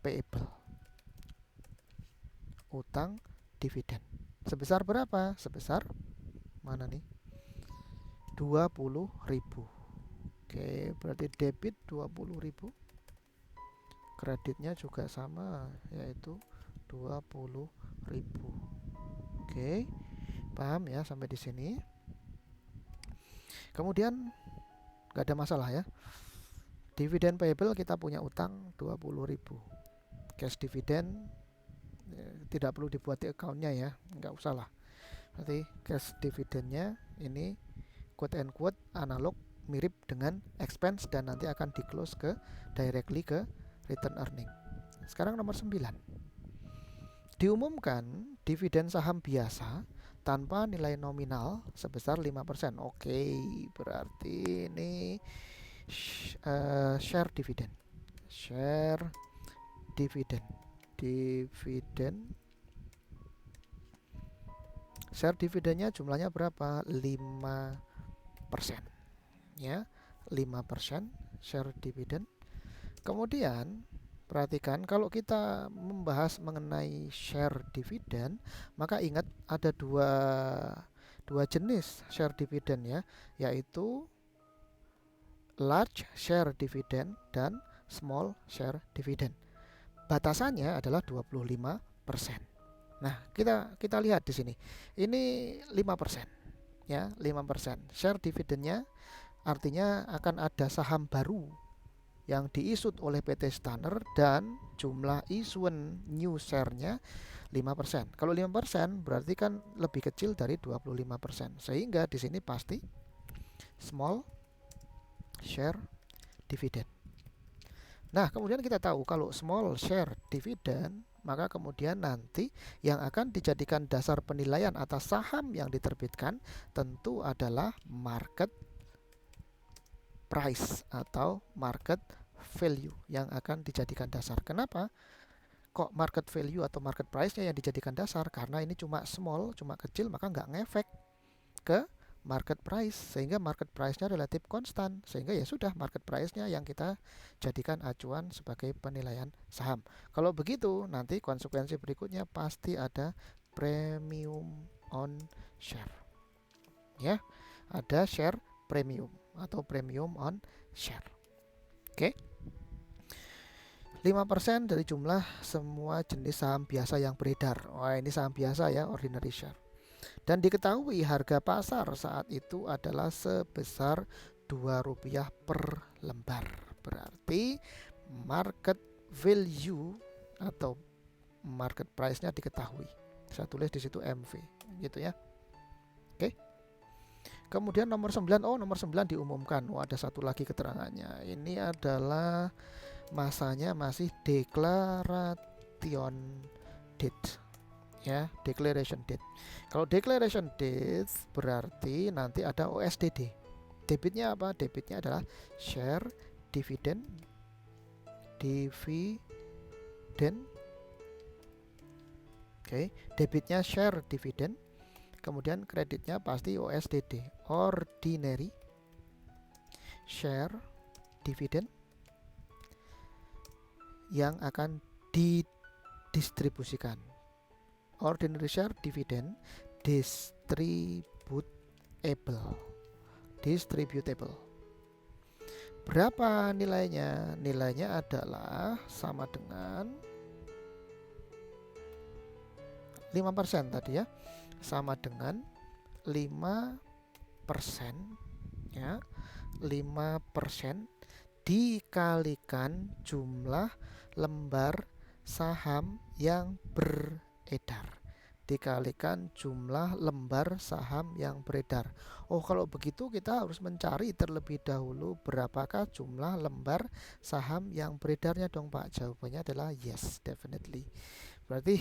payable, utang dividen. Sebesar berapa? Sebesar mana nih? 20.000. Oke, berarti debit 20.000 Kreditnya juga sama, yaitu 20.000. Oke, paham ya sampai di sini? Kemudian nggak ada masalah ya. Dividen payable kita punya utang 20.000. Cash dividend tidak perlu dibuat di accountnya ya, nggak usah lah. Berarti cash dividennya ini quote and quote analog, mirip dengan expense dan nanti akan di close ke directly ke return earning. Sekarang nomor 9. Diumumkan dividen saham biasa tanpa nilai nominal sebesar 5%. Oke, berarti ini share dividend. Share dividend. Share dividennya jumlahnya berapa? 5%. Ya, 5% share dividend. Kemudian perhatikan, kalau kita membahas mengenai share dividend, maka ingat ada dua jenis share dividend ya, yaitu large share dividend dan small share dividend. Batasannya adalah 25%. Nah, kita lihat di sini. Ini 5%. Ya, 5%. Share dividennya artinya akan ada saham baru yang diisut oleh PT Standard dan jumlah issuance new share-nya 5%. Kalau 5% berarti kan lebih kecil dari 25%. Sehingga di sini pasti small share dividend. Nah, kemudian kita tahu kalau small share dividend, maka kemudian nanti yang akan dijadikan dasar penilaian atas saham yang diterbitkan tentu adalah market price atau market value yang akan dijadikan dasar. Kenapa? Kok market value atau market price-nya yang dijadikan dasar? Karena ini cuma small, cuma kecil, maka nggak ngefek ke market price, sehingga market price-nya relatif konstan, sehingga ya sudah market price-nya yang kita jadikan acuan sebagai penilaian saham. Kalau begitu nanti konsekuensi berikutnya pasti ada premium on share. Ya, ada share premium atau premium on share. Oke. 5% dari jumlah semua jenis saham biasa yang beredar. Wah, ini saham biasa ya, ordinary share. Dan diketahui harga pasar saat itu adalah sebesar Rp2 per lembar. Berarti market value atau market price-nya diketahui. Saya tulis di situ MV, gitu ya. Oke. Kemudian nomor 9, nomor 9 diumumkan. Ada satu lagi keterangannya. Ini adalah masanya masih declaration date. Ya, declaration date. Kalau declaration date berarti nanti ada OSDD. Debitnya apa? Debitnya adalah share dividend. Oke, debitnya share dividend. Kemudian kreditnya pasti OSDD, ordinary share dividend, yang akan didistribusikan. Ordinary share dividend distributable. Berapa nilainya? Nilainya adalah sama dengan 5% tadi ya. Sama dengan 5% ya. 5% dikalikan jumlah lembar saham yang beredar. Dikalikan jumlah lembar saham yang beredar. Oh, kalau begitu kita harus mencari terlebih dahulu berapakah jumlah lembar saham yang beredarnya dong, Pak. Jawabannya adalah yes, definitely. Berarti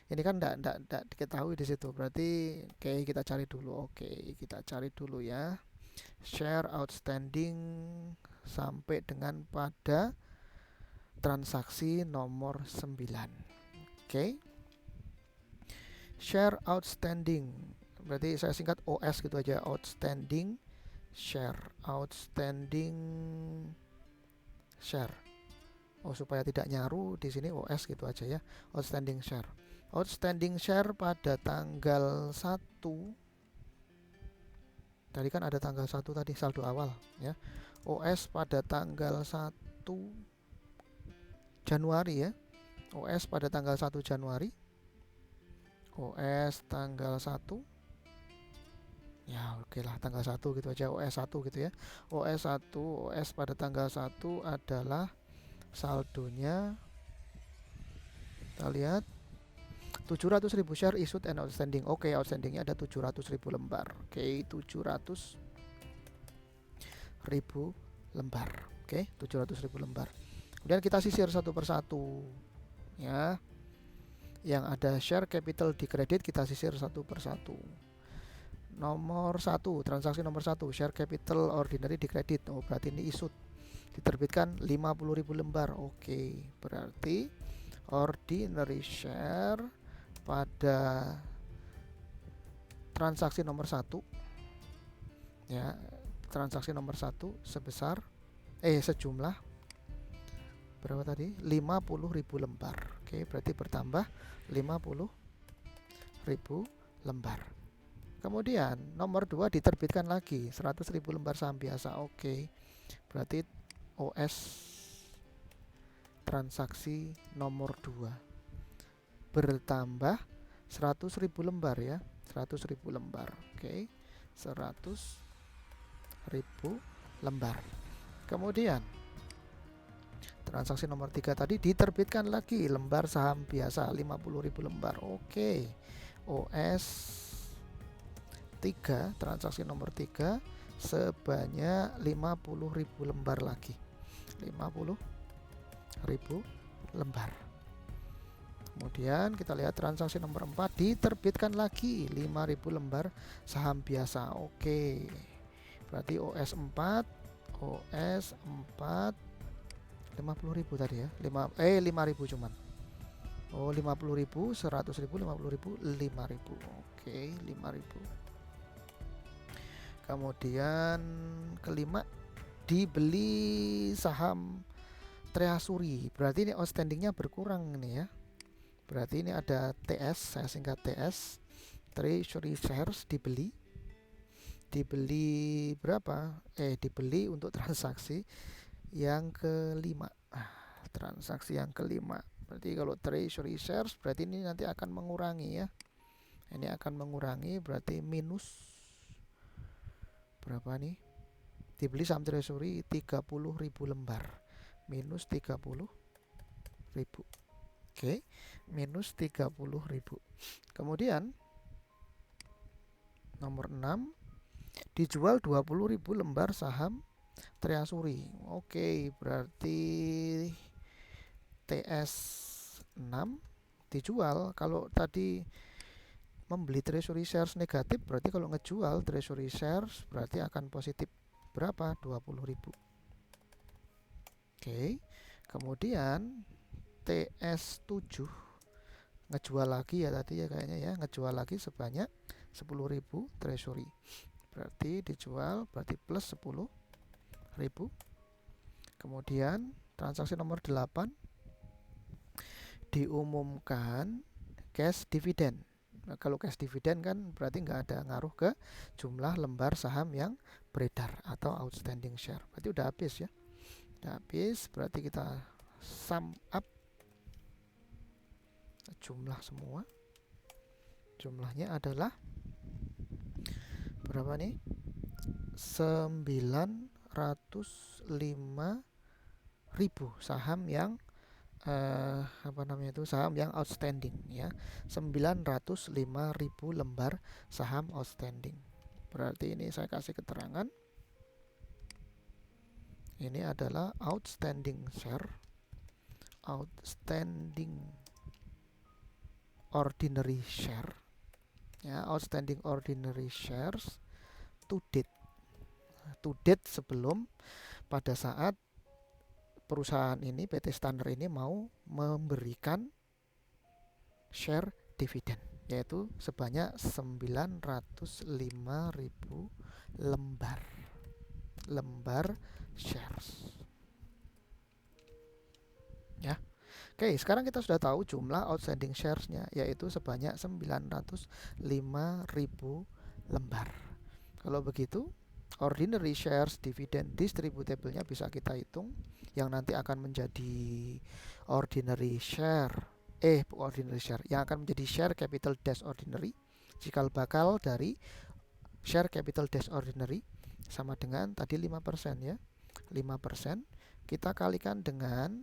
ini kan enggak diketahui di situ. Berarti kita cari dulu. Oke, kita cari dulu ya. Share outstanding sampai dengan pada transaksi nomor 9. Oke. Share outstanding. Berarti saya singkat OS gitu aja. Outstanding share. Outstanding share. Oh, supaya tidak nyaru di sini OS gitu aja ya. Outstanding share. Outstanding share pada tanggal 1. Tadi kan ada tanggal 1 tadi saldo awal ya. OS pada tanggal 1 Januari Januari ya. OS pada tanggal 1 Januari. OS tanggal 1. Ya, oke lah tanggal 1 gitu aja, OS 1 gitu ya. OS 1, OS pada tanggal 1 adalah saldonya, kita lihat 700.000 share issued and outstanding. Oke, outstandingnya ada 700.000 lembar. Oke, 700.000 lembar. Oke, 700.000 lembar. Kemudian kita sisir satu persatu ya. Yang ada share capital di kredit kita sisir satu persatu. Nomor 1, transaksi nomor 1, share capital ordinary di kredit. Oh, berarti ini issued. Diterbitkan 50.000 lembar. Oke, berarti ordinary share pada transaksi nomor 1 ya, transaksi nomor 1 sebesar sejumlah berapa tadi? 50.000 lembar. Oke, berarti bertambah 50.000 lembar. Kemudian nomor 2 diterbitkan lagi 100.000 lembar saham biasa. Oke, berarti OS transaksi nomor 2 bertambah 100.000 lembar ya, 100.000 lembar. Oke, 100.000 lembar. Kemudian transaksi nomor 3 tadi diterbitkan lagi lembar saham biasa 50.000 lembar. Oke, OS 3, transaksi nomor 3 sebanyak 50.000 lembar lagi. 50.000 lembar. Kemudian kita lihat transaksi nomor 4 diterbitkan lagi 5.000 lembar saham biasa. Oke, berarti OS 4 50.000 tadi ya. 5.000 cuman. Oh, 50.000, 100.000, 50.000, 5.000. Oke, 5.000. Kemudian kelima dibeli saham treasury. Berarti ini outstandingnya berkurang ini ya. Berarti ini ada TS, saya singkat TS, treasury shares dibeli. Dibeli berapa? Dibeli untuk transaksi yang kelima. Transaksi yang kelima. Berarti kalau treasury shares berarti ini nanti akan mengurangi ya. Ini akan mengurangi, berarti minus berapa nih? Dibeli saham treasury 30.000 lembar. Minus 30.000. Oke, minus 30.000. Kemudian nomor 6 dijual 20.000 lembar saham treasury. Oke, berarti TS 6 dijual. Kalau tadi membeli treasury shares negatif, berarti kalau ngejual treasury shares berarti akan positif berapa? 20.000. Oke, kemudian TS 7 ngejual lagi ya tadi ya kayaknya ya, ngejual lagi sebanyak 10.000 treasury. Berarti dijual berarti plus 10.000. Kemudian transaksi nomor 8 diumumkan cash dividend. Nah, kalau cash dividend kan berarti nggak ada ngaruh ke jumlah lembar saham yang beredar atau outstanding share. Berarti udah habis ya. Udah habis, berarti kita sum up jumlah semua. Jumlahnya adalah berapa nih? 905.000 saham yang saham yang outstanding ya. 905.000 lembar saham outstanding. Berarti ini saya kasih keterangan. Ini adalah outstanding share, outstanding ordinary share ya, outstanding ordinary shares to date sebelum pada saat perusahaan ini, PT Standard ini mau memberikan share dividen, yaitu sebanyak 905.000 lembar shares ya. Oke, sekarang kita sudah tahu jumlah outstanding shares-nya, yaitu sebanyak 905.000 lembar. Kalau begitu ordinary shares dividend distributable-nya bisa kita hitung, yang nanti akan menjadi ordinary share ordinary share yang akan menjadi share capital dash ordinary, cikal bakal dari share capital dash ordinary sama dengan tadi 5% ya. 5% kita kalikan dengan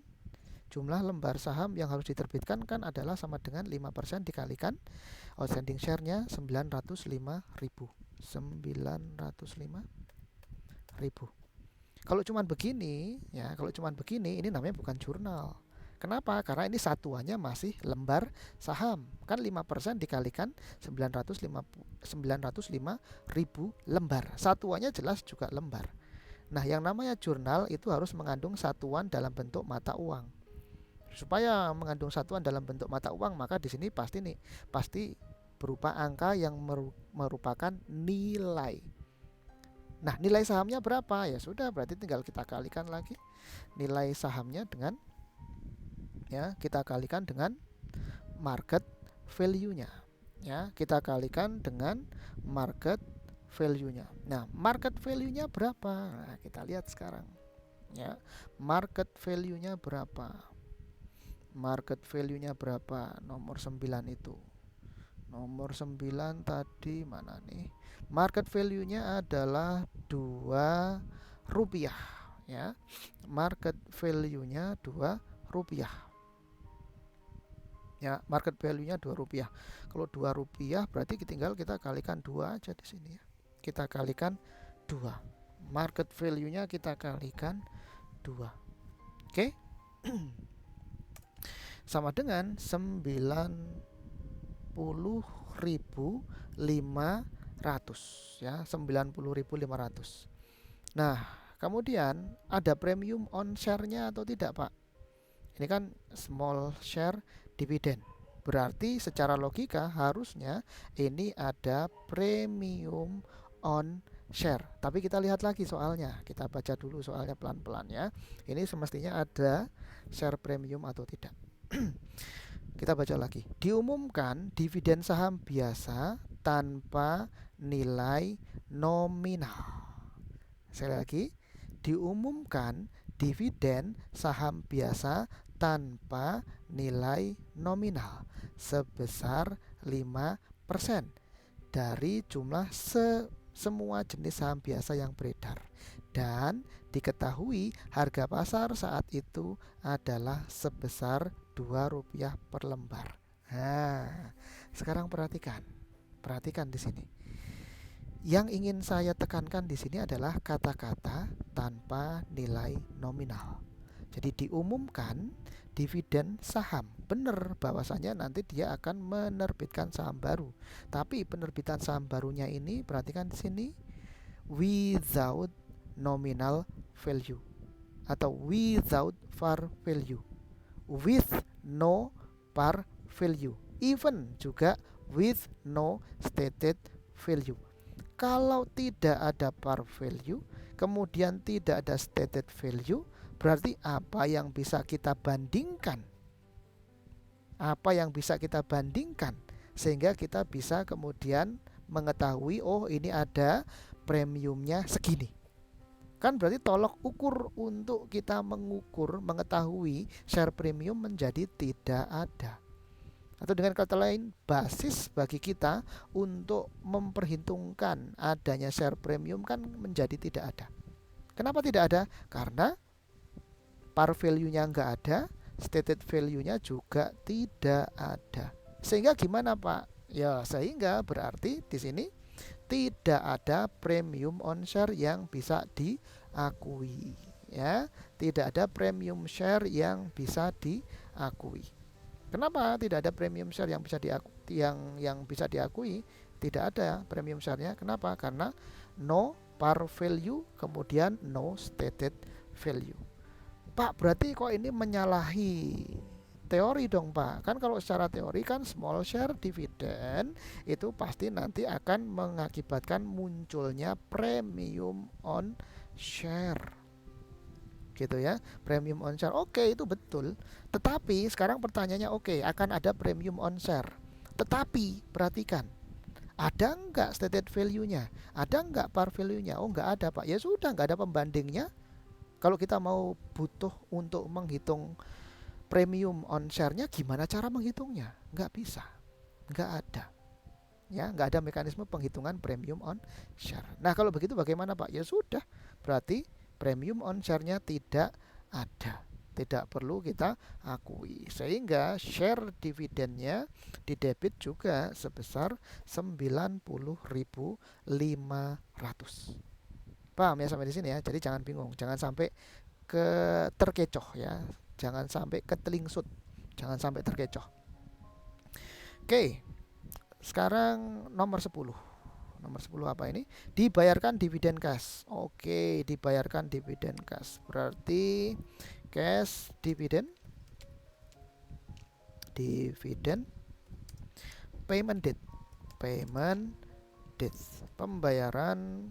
jumlah lembar saham yang harus diterbitkan kan adalah sama dengan 5% dikalikan outstanding share-nya 905.000. Kalau cuman begini ya, ini namanya bukan jurnal. Kenapa? Karena ini satuannya masih lembar saham. Kan 5% dikalikan 905.000 lembar. Satuannya jelas juga lembar. Nah, yang namanya jurnal itu harus mengandung satuan dalam bentuk mata uang. Supaya mengandung satuan dalam bentuk mata uang, maka di sini pasti berupa angka yang merupakan nilai. Nah, nilai sahamnya berapa? Ya sudah, berarti tinggal kita kalikan lagi nilai sahamnya dengan kita kalikan dengan market value-nya. Ya, kita kalikan dengan market value-nya. Nah, market value-nya berapa? Nah, kita lihat sekarang. Ya, market value-nya berapa? Market value-nya berapa? Nomor 9 itu. Nomor 9 tadi mana nih? Market value-nya adalah 2 rupiah ya. Market value-nya 2 rupiah. Ya, market value-nya 2 rupiah. Kalau 2 rupiah berarti tinggal kita kalikan 2 aja di sini ya. Kita kalikan 2. Market value-nya kita kalikan 2. Oke? Sama dengan 90.500 ya, 90.500. Nah, kemudian ada premium on share-nya atau tidak, Pak? Ini kan small share dividend. Berarti secara logika harusnya ini ada premium on share. Tapi kita lihat lagi soalnya. Kita baca dulu soalnya pelan-pelan ya. Ini semestinya ada share premium atau tidak. Kita baca lagi. Diumumkan dividen saham biasa tanpa nilai nominal. Sekali lagi, diumumkan dividen saham biasa tanpa nilai nominal sebesar 5% dari jumlah semua jenis saham biasa yang beredar, dan diketahui harga pasar saat itu adalah sebesar 2 rupiah per lembar. Nah, sekarang perhatikan di sini. Yang ingin saya tekankan di sini adalah kata-kata tanpa nilai nominal. Jadi diumumkan dividen saham. Benar bahwasanya nanti dia akan menerbitkan saham baru. Tapi penerbitan saham barunya ini, perhatikan di sini, without nominal value atau without par value. With no par value. Even juga with no stated value. Kalau tidak ada par value, kemudian tidak ada stated value, berarti apa yang bisa kita bandingkan? Apa yang bisa kita bandingkan sehingga kita bisa kemudian mengetahui, oh ini ada premiumnya segini. Kan berarti tolok ukur untuk kita mengetahui share premium menjadi tidak ada. Atau dengan kata lain, basis bagi kita untuk memperhitungkan adanya share premium kan menjadi tidak ada. Kenapa tidak ada? Karena par value-nya nggak ada, stated value-nya juga tidak ada. Sehingga gimana, Pak? Ya, sehingga berarti di sini tidak ada premium on share yang bisa diakui, ya. Tidak ada premium share yang bisa diakui. Kenapa tidak ada premium share yang bisa diakui? Tidak ada premium share-nya. Kenapa? Karena no par value, kemudian no stated value. Pak, berarti kok ini menyalahi teori dong, Pak? Kan kalau secara teori kan small share dividend itu pasti nanti akan mengakibatkan munculnya premium on share. Gitu ya, premium on share. Oke, itu betul. Tetapi sekarang pertanyaannya, oke, akan ada premium on share. Tetapi perhatikan, Ada enggak stated value-nya? Ada enggak par value-nya? Oh, enggak ada, Pak. Ya sudah, enggak ada pembandingnya. Kalau kita mau butuh untuk menghitung premium on share-nya, gimana cara menghitungnya? Enggak bisa. Enggak ada. Ya, enggak ada mekanisme penghitungan premium on share. Nah, kalau begitu bagaimana, Pak? Ya sudah, berarti premium on share-nya tidak ada. Tidak perlu kita akui. Sehingga share dividennya di debit juga sebesar 90.500. Paham ya sampai di sini ya? Jadi jangan bingung, jangan sampai terkecoh ya. Jangan sampai ketelingsut. Jangan sampai terkecoh. Oke, sekarang nomor 10. Nomor 10 apa ini? Dibayarkan dividen cash. Oke, dibayarkan dividen cash. Berarti cash dividen payment date. Payment date. Pembayaran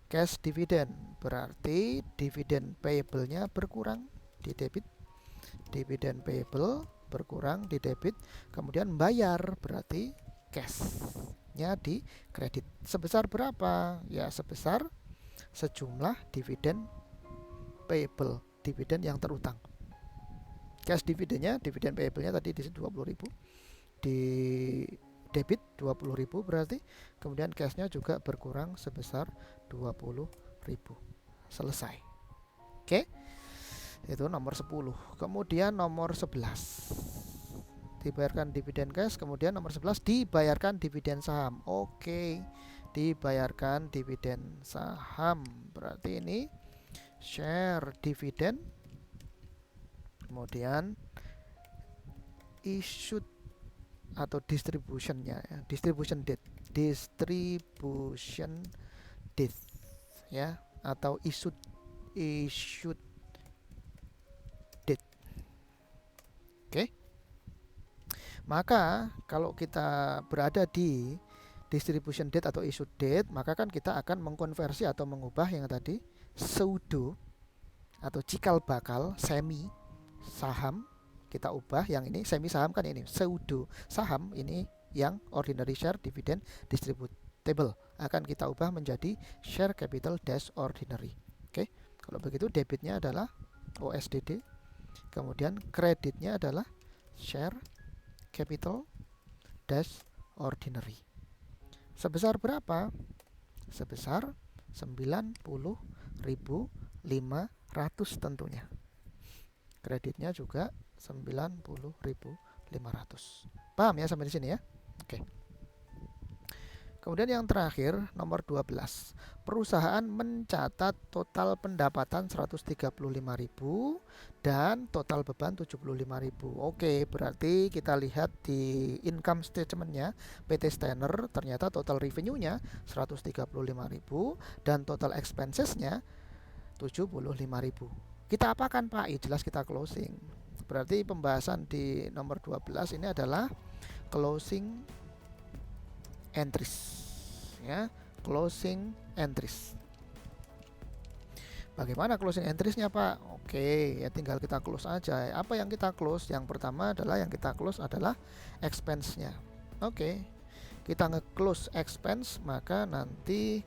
cash dividen. Berarti dividen payable-nya berkurang di debit. Dividen payable berkurang di debit, kemudian bayar berarti cash-nya di kredit. Sebesar berapa? Ya sebesar sejumlah dividen payable, dividen yang terutang. Cash dividennya, dividen payable-nya tadi di 20.000, di debit 20.000 berarti, kemudian cash-nya juga berkurang sebesar 20.000. Selesai. Oke. Itu nomor 10. Kemudian nomor 11 dibayarkan dividen cash. Kemudian nomor 11 dibayarkan dividen saham. Oke, dibayarkan dividen saham. Berarti ini share dividen, kemudian issued atau distributionnya ya, distribution date ya, atau issued date. Oke. Maka kalau kita berada di distribution date atau issue date, maka kan kita akan mengkonversi atau mengubah yang tadi pseudo atau cikal bakal semi saham, kita ubah yang ini semi saham, kan ini pseudo saham, ini yang ordinary share dividend distributable, akan kita ubah menjadi share capital dash ordinary. Oke. Kalau begitu debitnya adalah OSDD, kemudian kreditnya adalah share capital dash ordinary. Sebesar berapa? Sebesar 90.500 tentunya. Kreditnya juga 90.500. Paham ya sampai di sini ya? Oke. Kemudian yang terakhir nomor 12. Perusahaan mencatat total pendapatan 135.000 dan total beban 75.000. Oke, berarti kita lihat di income statement-nya PT Stener, ternyata total revenue-nya 135.000 dan total expenses-nya 75.000. Kita apakan, Pak? Jelas kita closing. Berarti pembahasan di nomor 12 ini adalah closing entries ya, closing entries. Bagaimana closing entries-nya, Pak? Oke, ya tinggal kita close aja. Apa yang kita close? Yang pertama adalah yang kita close adalah expense-nya. Oke. Kita nge-close expense, maka nanti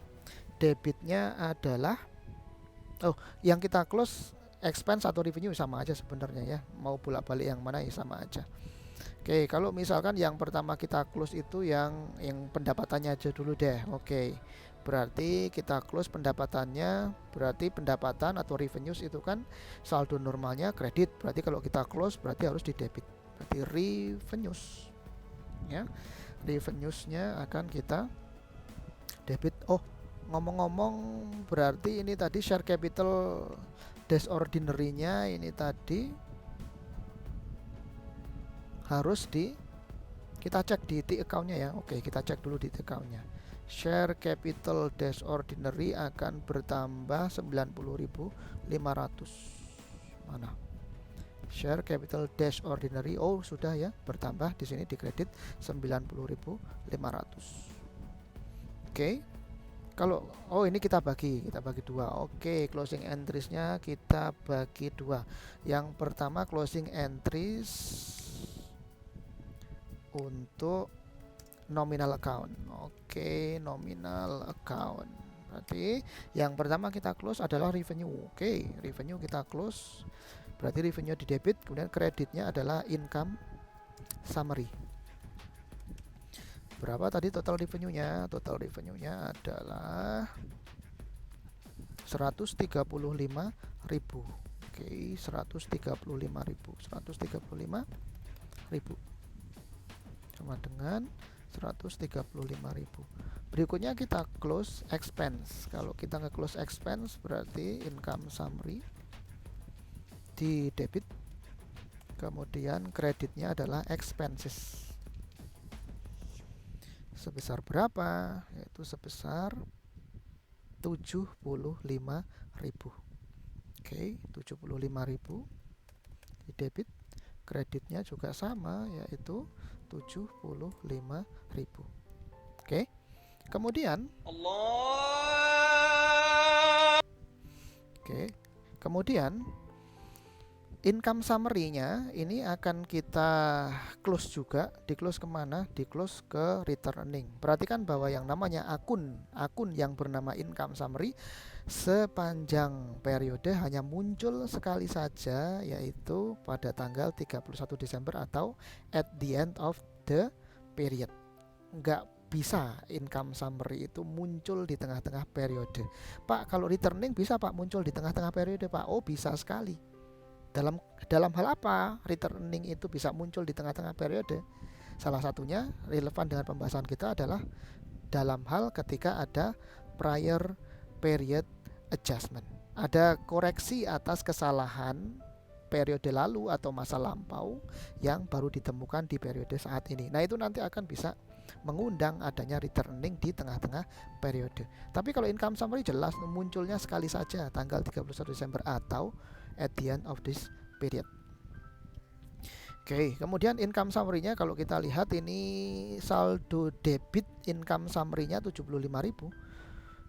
debitnya adalah yang kita close expense atau revenue sama aja sebenarnya ya. Mau bolak-balik yang mana ya sama aja. Oke, kalau misalkan yang pertama kita close itu yang pendapatannya aja dulu deh. Oke. Berarti kita close pendapatannya, berarti pendapatan atau revenues itu kan saldo normalnya kredit. Berarti kalau kita close berarti harus di debit. Berarti revenues. Ya. Revenues-nya akan kita debit. Ngomong-ngomong, berarti ini tadi share capital dash ordinary-nya ini tadi harus kita cek di account-nya ya. Oke, kita cek dulu di account-nya. Share capital dash ordinary akan bertambah 90.500. Mana? Share capital dash ordinary sudah ya, bertambah di sini di kredit 90.500. Oke. Kalau ini kita bagi dua. Oke, closing entries-nya kita bagi dua. Yang pertama closing entries untuk nominal account. Oke, nominal account. Berarti yang pertama kita close adalah revenue. Oke, revenue kita close. Berarti revenue di debit, kemudian kreditnya adalah income summary. Berapa tadi total revenue-nya? Total revenue-nya adalah 135.000. Oke, 135.000. 135.000 sama dengan 135.000. Berikutnya kita close expense. Kalau kita nge-close expense berarti income summary di debit, kemudian kreditnya adalah expenses. Sebesar berapa? Yaitu sebesar 75.000. Oke, 75.000 di debit, kreditnya juga sama yaitu 75.000. Oke. Kemudian kemudian income summary-nya ini akan kita close juga. Di close kemana? Di close ke return earning. Perhatikan bahwa yang namanya akun yang bernama income summary sepanjang periode hanya muncul sekali saja, yaitu pada tanggal 31 Desember atau at the end of the period. Nggak bisa income summary itu muncul di tengah-tengah periode. Pak, kalau returning bisa Pak muncul di tengah-tengah periode Pak? Oh, bisa sekali. Dalam hal apa returning itu bisa muncul di tengah-tengah periode? Salah satunya relevan dengan pembahasan kita adalah dalam hal ketika ada prior period adjustment. Ada koreksi atas kesalahan periode lalu atau masa lampau yang baru ditemukan di periode saat ini. Nah, itu nanti akan bisa mengundang adanya returning di tengah-tengah periode. Tapi kalau income summary jelas munculnya sekali saja tanggal 31 Desember atau at the end of this period. Oke, kemudian income summary-nya kalau kita lihat ini saldo debit income summary-nya 75.000.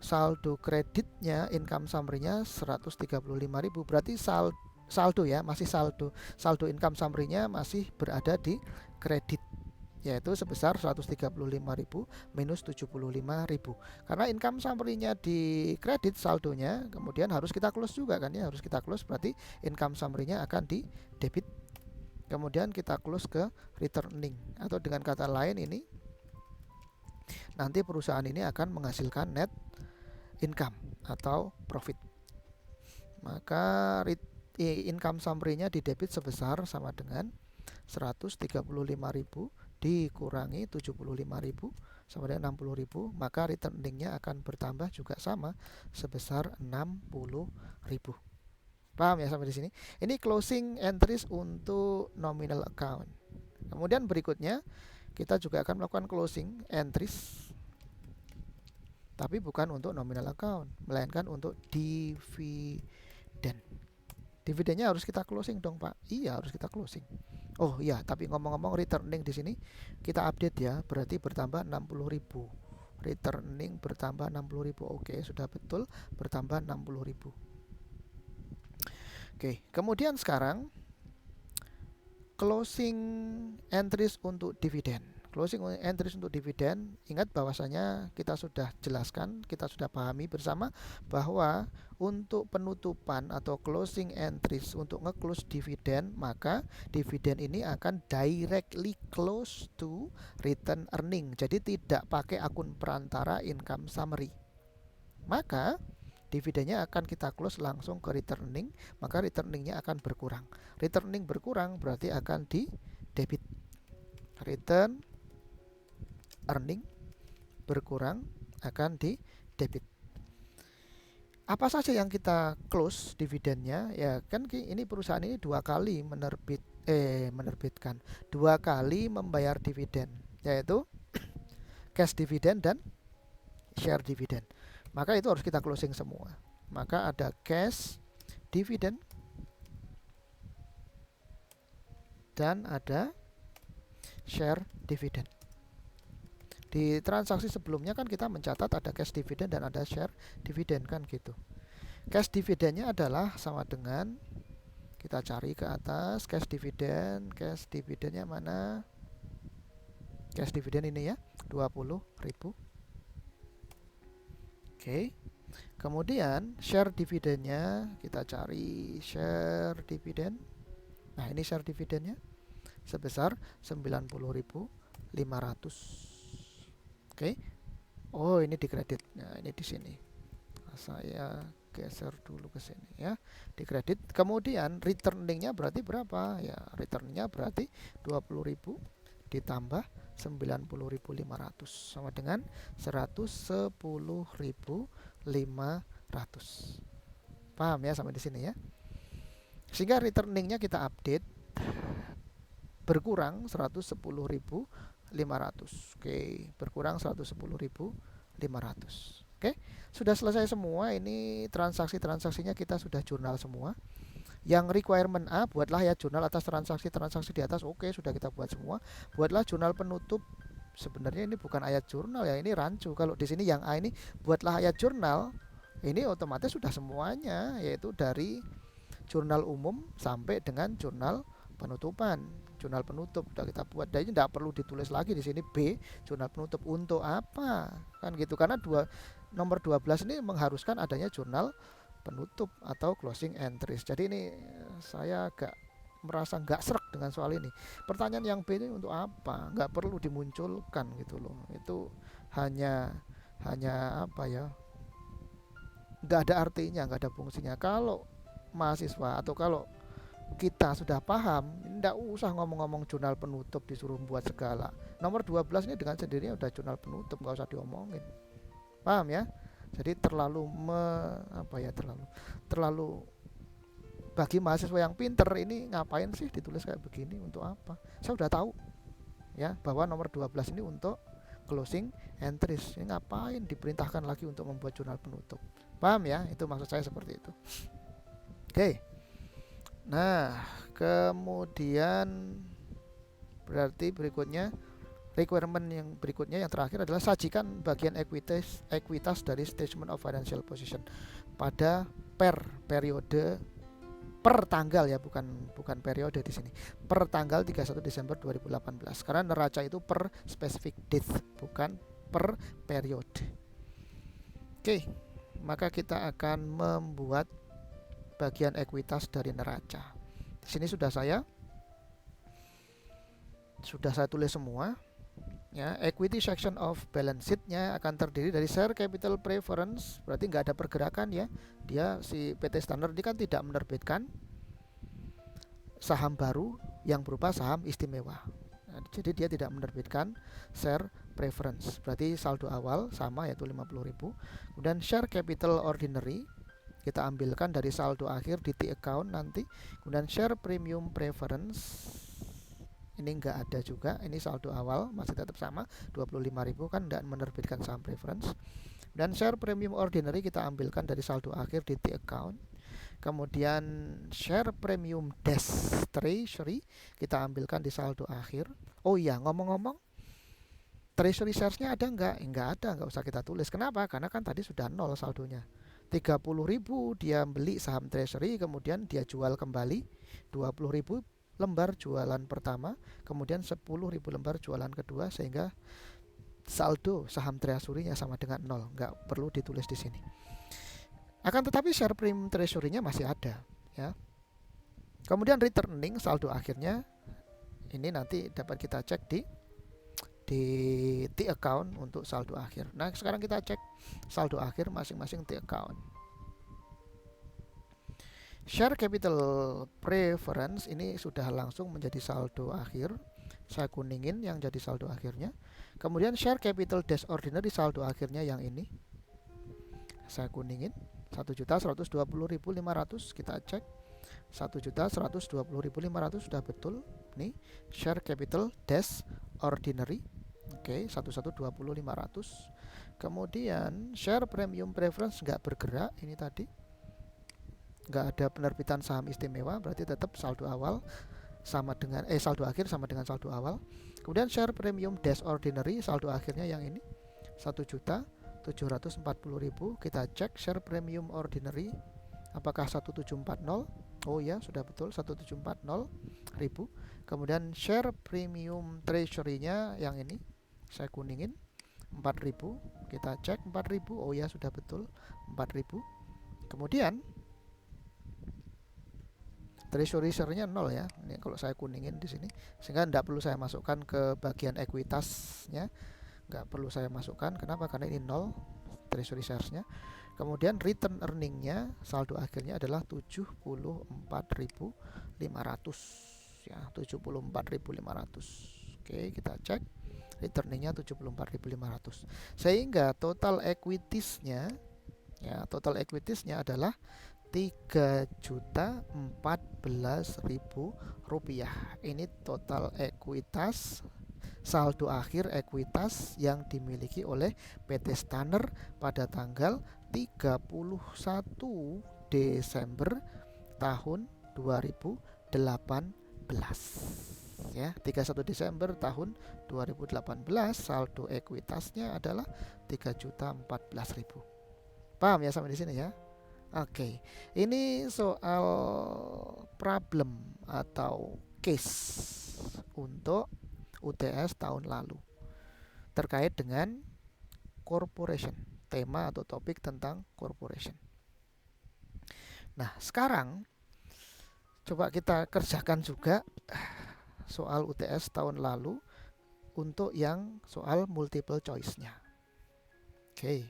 Saldo kreditnya income summary-nya 135.000. Berarti saldo ya, masih saldo. Saldo income summary-nya masih berada di kredit, yaitu sebesar 135.000 minus 75.000. Karena income summary-nya di kredit saldonya, kemudian harus kita close juga kan ya, harus kita close, berarti income summary-nya akan di debit. Kemudian kita close ke returning, atau dengan kata lain ini nanti perusahaan ini akan menghasilkan net income atau profit. Maka income summary-nya di debit sebesar sama dengan 135.000 dikurangi 75.000 sama dengan 60.000, maka returning-nya akan bertambah juga sama sebesar 60.000. Paham ya sampai di sini? Ini closing entries untuk nominal account. Kemudian berikutnya kita juga akan melakukan closing entries, tapi bukan untuk nominal account, melainkan untuk dividen. Dividennya harus kita closing dong Pak. Iya, harus kita closing. Oh iya, tapi ngomong-ngomong returning di sini kita update ya, berarti bertambah 60.000. Returning bertambah 60.000. Oke, sudah betul bertambah 60.000. Oke, kemudian sekarang closing entries untuk dividen. Closing entries untuk dividen, ingat bahwasanya kita sudah jelaskan, kita sudah pahami bersama bahwa untuk penutupan atau closing entries untuk nge-close dividen, maka dividen ini akan directly close to return earning. Jadi tidak pakai akun perantara income summary. Maka dividennya akan kita close langsung ke returning, maka returningnya akan berkurang. Returning berkurang berarti akan di debit. Return earning berkurang akan di debit. Apa saja yang kita close dividennya? Ya kan ini perusahaan ini dua kali menerbitkan, dua kali membayar dividen, yaitu cash dividend dan share dividend. Maka itu harus kita closing semua. Maka ada cash dividend dan ada share dividend. Di transaksi sebelumnya kan kita mencatat ada cash dividend dan ada share dividend kan gitu. Cash dividendnya adalah sama dengan, kita cari ke atas cash dividendnya mana? Cash dividend ini ya. 20.000. Oke. Kemudian share dividennya kita cari share dividen. Nah, ini share dividennya sebesar 90.500. Oke. Oh, ini dikredit. Nah, ini di sini. Saya geser dulu ke sini ya. Dikredit. Kemudian returningnya berarti berapa? Ya, returningnya berarti 20.000 ditambah 90.500 sama dengan 110.500. Paham ya sampai di sini ya? Sehingga returningnya kita update berkurang 110.500. Oke, berkurang 110.500. Oke, sudah selesai semua. Ini transaksi-transaksinya kita sudah jurnal semua. Yang requirement A, buatlah ya jurnal atas transaksi-transaksi di atas. Oke, sudah kita buat semua. Buatlah jurnal penutup. Sebenarnya ini bukan ayat jurnal ya, ini rancu. Kalau di sini yang A ini buatlah ayat jurnal. Ini otomatis sudah semuanya, yaitu dari jurnal umum sampai dengan jurnal penutupan. Jurnal penutup sudah kita buat. Dan ini tidak perlu ditulis lagi di sini B, jurnal penutup untuk apa? Kan gitu, karena nomor 12 ini mengharuskan adanya jurnal penutup atau closing entries. Jadi ini saya agak merasa nggak serak dengan soal ini. Pertanyaan yang B ini untuk apa? Nggak perlu dimunculkan gitu loh. Itu hanya apa ya? Nggak ada artinya, nggak ada fungsinya. Kalau mahasiswa atau kalau kita sudah paham, nggak usah ngomong-ngomong jurnal penutup disuruh buat segala. Nomor 12 ini dengan sendirinya udah jurnal penutup, nggak usah diomongin. Paham ya? Jadi terlalu terlalu bagi mahasiswa yang pinter ini ngapain sih ditulis kayak begini, untuk apa? Saya udah tahu ya bahwa nomor 12 ini untuk closing entries. Ini ngapain diperintahkan lagi untuk membuat jurnal penutup? Paham ya? Itu maksud saya seperti itu. Oke. Nah, kemudian berarti berikutnya requirement yang berikutnya yang terakhir adalah sajikan bagian ekuitas dari statement of financial position pada periode per tanggal ya, bukan periode di sini. Per tanggal 31 Desember 2018. Karena neraca itu per specific date, bukan per periode. Oke, maka kita akan membuat bagian ekuitas dari neraca. Di sini sudah saya tulis semua. Ya, equity section of balance sheet-nya akan terdiri dari share capital preference, berarti nggak ada pergerakan ya. Dia si PT Standard ini kan tidak menerbitkan saham baru yang berupa saham istimewa. Nah, jadi dia tidak menerbitkan share preference. Berarti saldo awal sama yaitu 50.000. Kemudian share capital ordinary kita ambilkan dari saldo akhir di T account nanti. Kemudian share premium preference ini enggak ada juga, ini saldo awal masih tetap sama 25.000 kan tidak menerbitkan saham preference. Dan share premium ordinary kita ambilkan dari saldo akhir di T account. Kemudian share premium dash treasury kita ambilkan di saldo akhir. Oh iya, ngomong-ngomong, treasury shares-nya ada enggak? Enggak ada, enggak usah kita tulis. Kenapa? Karena kan tadi sudah nol saldonya. 30.000 dia beli saham treasury, kemudian dia jual kembali 20.000 lembar jualan pertama, kemudian 10.000 lembar jualan kedua, sehingga saldo saham treasury-nya sama dengan 0, nggak perlu ditulis di sini. Akan tetapi share premium treasury-nya masih ada ya. Kemudian returning saldo akhirnya ini nanti dapat kita cek di T account untuk saldo akhir. Nah, sekarang kita cek saldo akhir masing-masing T account. Share capital preference ini sudah langsung menjadi saldo akhir. Saya kuningin yang jadi saldo akhirnya. Kemudian share capital dash ordinary saldo akhirnya yang ini. Saya kuningin 1.120.500, kita cek 1.120.500 sudah betul. Nih, share capital dash ordinary. Oke, 1.120.500. Kemudian share premium preference nggak bergerak ini tadi. Nggak ada penerbitan saham istimewa, berarti tetap saldo awal sama dengan saldo akhir sama dengan saldo awal. Kemudian share premium dash ordinary saldo akhirnya yang ini 1.740.000. Kita cek share premium ordinary apakah 1740. Oh ya, sudah betul 1740.000. Kemudian share premium treasury-nya yang ini saya kuningin 4.000, kita cek 4.000, oh ya sudah betul 4.000. Kemudian treasury share-nya 0 ya. Ini kalau saya kuningin di sini, sehingga tidak perlu saya masukkan ke bagian ekuitasnya, nggak perlu saya masukkan. Kenapa? Karena ini 0 treasury shares-nya. Kemudian return earning-nya, saldo akhirnya adalah 74.500 ya, 74.500. Oke, kita cek returning-nya 74.500. Sehingga total equities-nya ya, total equities-nya adalah 3.014.000 rupiah. Ini total ekuitas, saldo akhir ekuitas yang dimiliki oleh PT Staner pada tanggal 31 Desember tahun 2018 ya. 31 Desember tahun 2018 saldo ekuitasnya adalah 3.014.000. Paham ya sampai di sini ya? Oke, ini soal problem atau case untuk UTS tahun lalu terkait dengan corporation, tema atau topik tentang corporation. Nah, sekarang coba kita kerjakan juga soal UTS tahun lalu untuk yang soal multiple choice-nya. Oke,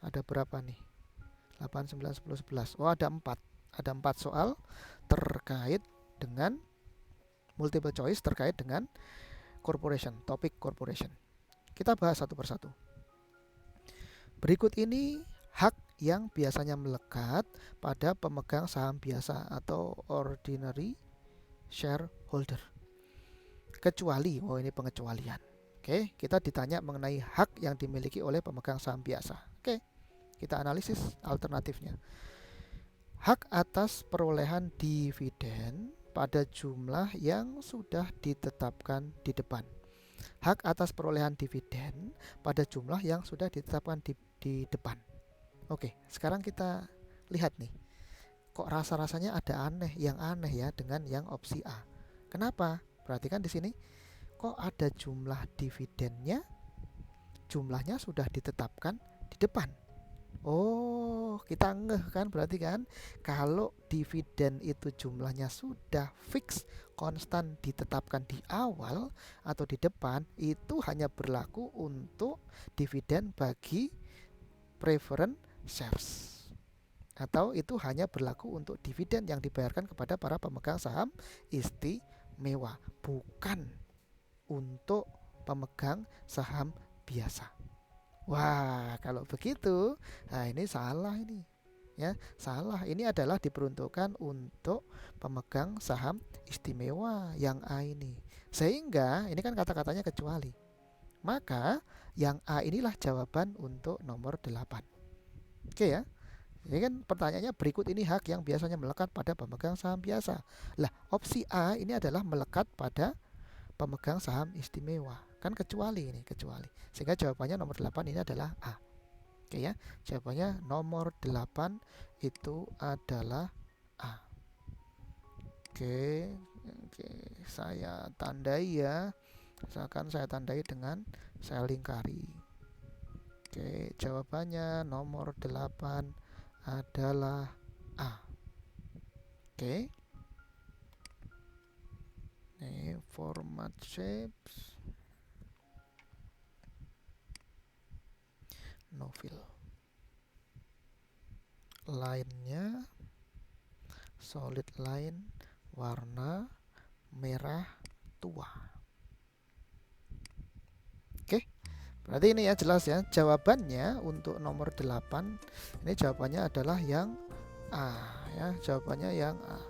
ada berapa nih? 8, 9, 10, 11. Oh, ada 4. Ada 4 soal terkait dengan multiple choice terkait dengan corporation, topik corporation. Kita bahas satu persatu. Berikut ini hak yang biasanya melekat pada pemegang saham biasa atau ordinary shareholder. Kecuali, oh ini pengecualian. Oke, kita ditanya mengenai hak yang dimiliki oleh pemegang saham biasa. Oke. Kita analisis alternatifnya. Hak atas perolehan dividen pada jumlah yang sudah ditetapkan di depan. Hak atas perolehan dividen pada jumlah yang sudah ditetapkan di depan. Oke, sekarang kita lihat nih. Kok rasa-rasanya ada yang aneh ya dengan yang opsi A. Kenapa? Perhatikan di sini. Kok ada jumlah dividennya? Jumlahnya sudah ditetapkan di depan. Oh, kita ngeh kan, berarti kan kalau dividen itu jumlahnya sudah fix, konstan, ditetapkan di awal atau di depan, itu hanya berlaku untuk dividen bagi preference shares, atau itu hanya berlaku untuk dividen yang dibayarkan kepada para pemegang saham istimewa, bukan untuk pemegang saham biasa. Wah, kalau begitu, nah ini salah ini. Ya, salah. Ini adalah diperuntukkan untuk pemegang saham istimewa yang A ini. Sehingga ini kan kata-katanya kecuali. Maka yang A inilah jawaban untuk nomor 8. Oke ya. Ini kan pertanyaannya berikut ini hak yang biasanya melekat pada pemegang saham biasa. Lah, opsi A ini adalah melekat pada pemegang saham istimewa. Kan kecuali ini, kecuali. Sehingga jawabannya nomor 8 ini adalah A. Oke ya, jawabannya nomor 8 itu adalah A. Oke, saya tandai ya. Misalkan saya tandai dengan saya lingkari. Oke, jawabannya nomor 8 adalah A. Oke. Ini format shapes. No fill. Line-nya solid line warna merah tua. Oke. Berarti ini ya jelas ya. Jawabannya untuk nomor 8 ini jawabannya adalah yang A ya, jawabannya yang A.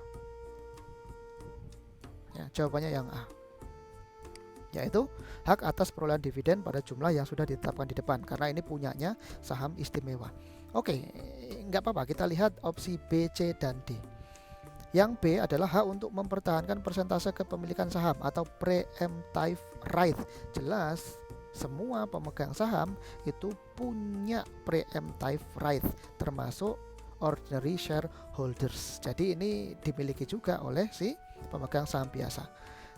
Ya, jawabannya yang A. Yaitu hak atas perolehan dividen pada jumlah yang sudah ditetapkan di depan, karena ini punyanya saham istimewa. Oke, nggak apa-apa, kita lihat opsi B, C, dan D. Yang B adalah hak untuk mempertahankan persentase kepemilikan saham atau preemptive right. Jelas semua pemegang saham itu punya preemptive right, termasuk ordinary shareholders. Jadi ini dimiliki juga oleh si pemegang saham biasa.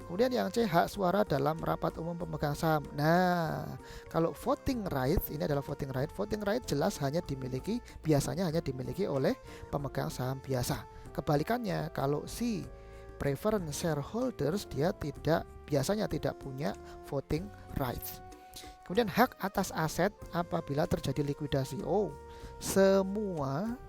Kemudian yang C, hak suara dalam rapat umum pemegang saham. Nah, kalau voting right, ini adalah voting right. Voting right jelas biasanya hanya dimiliki oleh pemegang saham biasa. Kebalikannya, kalau C, preference shareholders, dia biasanya tidak punya voting rights. Kemudian hak atas aset apabila terjadi likuidasi. Oh, semua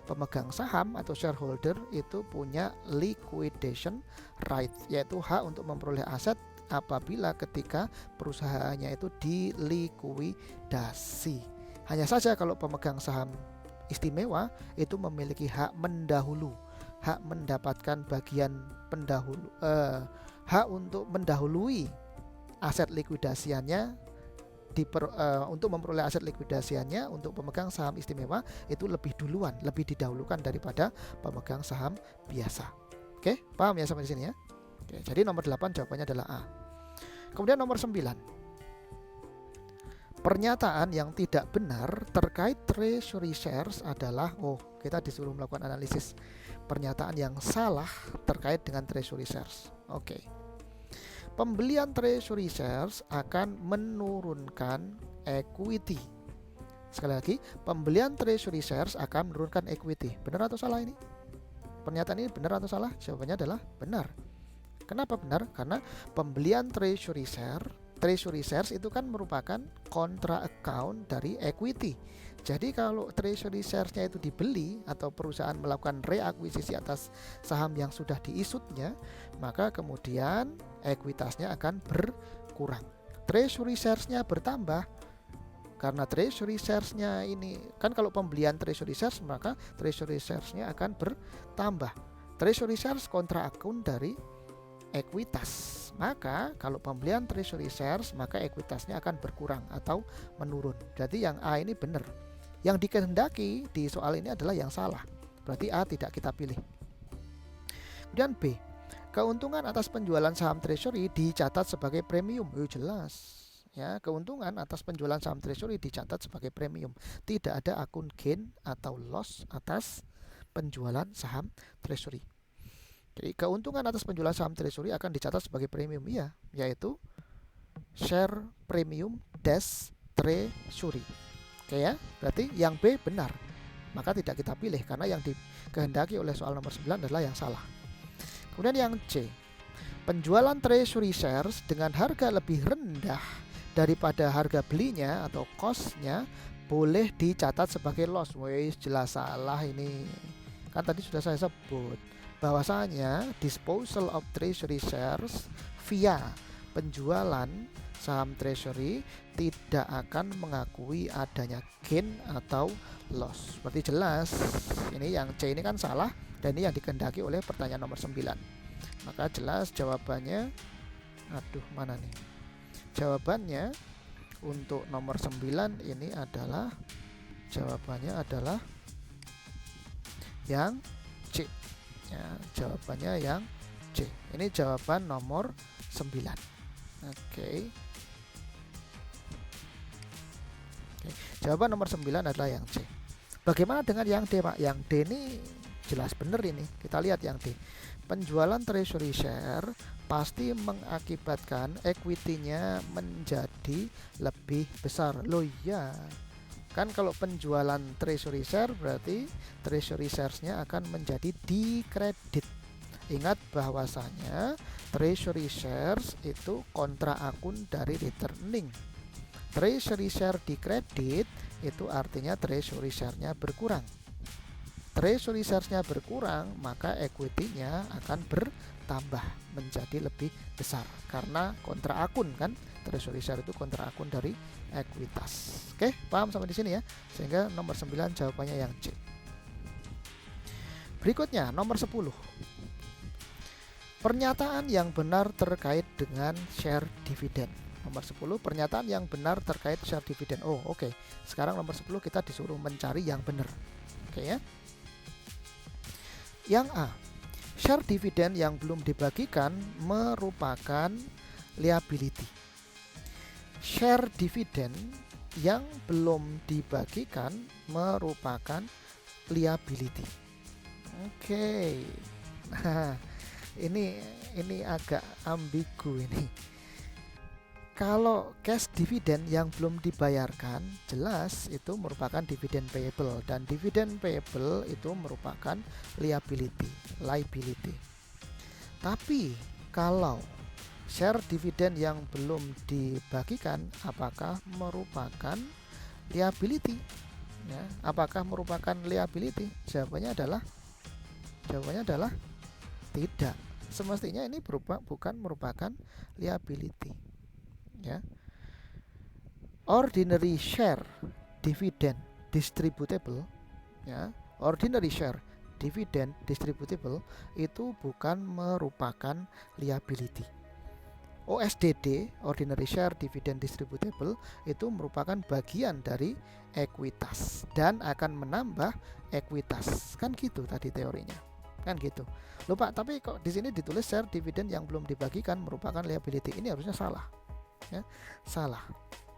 pemegang saham atau shareholder itu punya liquidation right, yaitu hak untuk memperoleh aset apabila ketika perusahaannya itu dilikuidasi. Hanya saja kalau pemegang saham istimewa itu memiliki hak mendahulu, hak mendapatkan bagian hak untuk mendahului aset likuidasiannya. Untuk memperoleh aset likuidasiannya untuk pemegang saham istimewa itu lebih didahulukan daripada pemegang saham biasa. Oke, paham ya sampai di sini ya? Oke, jadi nomor 8 jawabannya adalah A. Kemudian nomor 9. Pernyataan yang tidak benar terkait treasury shares adalah, kita disuruh melakukan analisis pernyataan yang salah terkait dengan treasury shares. Oke. Pembelian treasury shares akan menurunkan equity. Sekali lagi, pembelian treasury shares akan menurunkan equity. Benar atau salah ini? Pernyataan ini benar atau salah? Jawabannya adalah benar. Kenapa benar? Karena pembelian treasury shares itu kan merupakan kontra account dari equity. Jadi kalau treasury shares-nya itu dibeli atau perusahaan melakukan reakuisisi atas saham yang sudah diisutnya, maka kemudian ekuitasnya akan berkurang. Treasury shares-nya bertambah karena treasury shares-nya ini kan, kalau pembelian treasury shares maka treasury shares-nya akan bertambah. Treasury shares kontra akun dari ekuitas. Maka kalau pembelian treasury shares maka ekuitasnya akan berkurang atau menurun. Jadi yang A ini benar. Yang dikehendaki di soal ini adalah yang salah. Berarti A tidak kita pilih. Kemudian B, keuntungan atas penjualan saham treasury dicatat sebagai premium. Jelas. Ya, keuntungan atas penjualan saham treasury dicatat sebagai premium. Tidak ada akun gain atau loss atas penjualan saham treasury. Jadi keuntungan atas penjualan saham treasury akan dicatat sebagai premium, yaitu share premium dash treasury. Oke ya, berarti yang B benar. Maka tidak kita pilih karena yang dikehendaki oleh soal nomor 9 adalah yang salah. Kemudian yang C, penjualan treasury shares dengan harga lebih rendah daripada harga belinya atau cost-nya boleh dicatat sebagai loss. Jelas salah ini. Kan tadi sudah saya sebut bahwasanya disposal of treasury shares via penjualan saham treasury tidak akan mengakui adanya gain atau loss. Berarti jelas ini yang C ini kan salah, dan ini yang dikehendaki oleh pertanyaan nomor 9. Maka jelas jawabannya, mana nih? Jawabannya untuk nomor 9 ini adalah jawabannya adalah yang C. Ya, jawabannya yang C. Ini jawaban nomor 9. Oke. Jawaban nomor 9 adalah yang C. Bagaimana dengan yang D, Pak? Yang D ini jelas benar ini. Kita lihat yang D. Penjualan treasury share pasti mengakibatkan equity-nya menjadi lebih besar. Loh iya. Kan kalau penjualan treasury share berarti treasury shares-nya akan menjadi dikredit. Ingat bahwasanya treasury shares itu kontra akun dari returning. Treasury share dikredit itu artinya treasury share-nya berkurang. Treasury shares-nya berkurang, maka equity-nya akan bertambah menjadi lebih besar karena kontra akun kan. Treasury share itu kontra akun dari ekuitas. Oke, paham sampai di sini ya? Sehingga nomor 9 jawabannya yang C. Berikutnya nomor 10. Pernyataan yang benar terkait dengan share dividend. Nomor 10, pernyataan yang benar terkait share dividend. Oke. Sekarang nomor 10 kita disuruh mencari yang benar. Oke ya. Yang A, share dividend yang belum dibagikan merupakan liability. Share dividend yang belum dibagikan merupakan liability. Oke. Nah, Ini agak ambigu ini. Kalau cash dividend yang belum dibayarkan, jelas itu merupakan dividen payable, dan dividen payable itu merupakan liability. Tapi kalau share dividen yang belum dibagikan, apakah merupakan liability? Ya, apakah merupakan liability? Jawabannya adalah tidak. Semestinya ini bukan merupakan liability. Ya. Ordinary share dividend distributable, ya, ordinary share dividend distributable itu bukan merupakan liability. OSDD, ordinary share dividend distributable, itu merupakan bagian dari ekuitas dan akan menambah ekuitas. Kan gitu tadi teorinya. Kan gitu. Lupa, tapi kok di sini ditulis share dividend yang belum dibagikan merupakan liability. Ini harusnya salah. Ya, salah.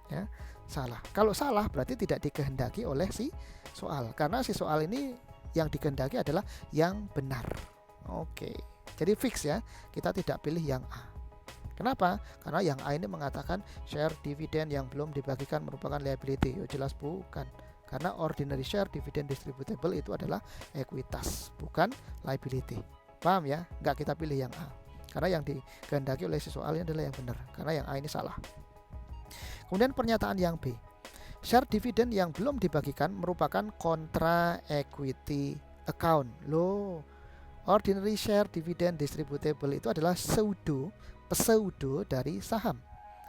Ya, salah. Kalau salah berarti tidak dikehendaki oleh si soal, karena si soal ini yang dikehendaki adalah yang benar. Oke. Jadi fix ya, kita tidak pilih yang A. Kenapa? Karena yang A ini mengatakan share dividend yang belum dibagikan merupakan liability. Ya, jelas bukan. Karena ordinary share dividend distributable itu adalah ekuitas, bukan liability. Paham ya? Enggak kita pilih yang A. Karena yang dikehendaki oleh si soal ini adalah yang benar. Karena yang A ini salah. Kemudian pernyataan yang B. Share dividend yang belum dibagikan merupakan kontra equity account. Loh, ordinary share dividend distributable itu adalah pseudo dari saham.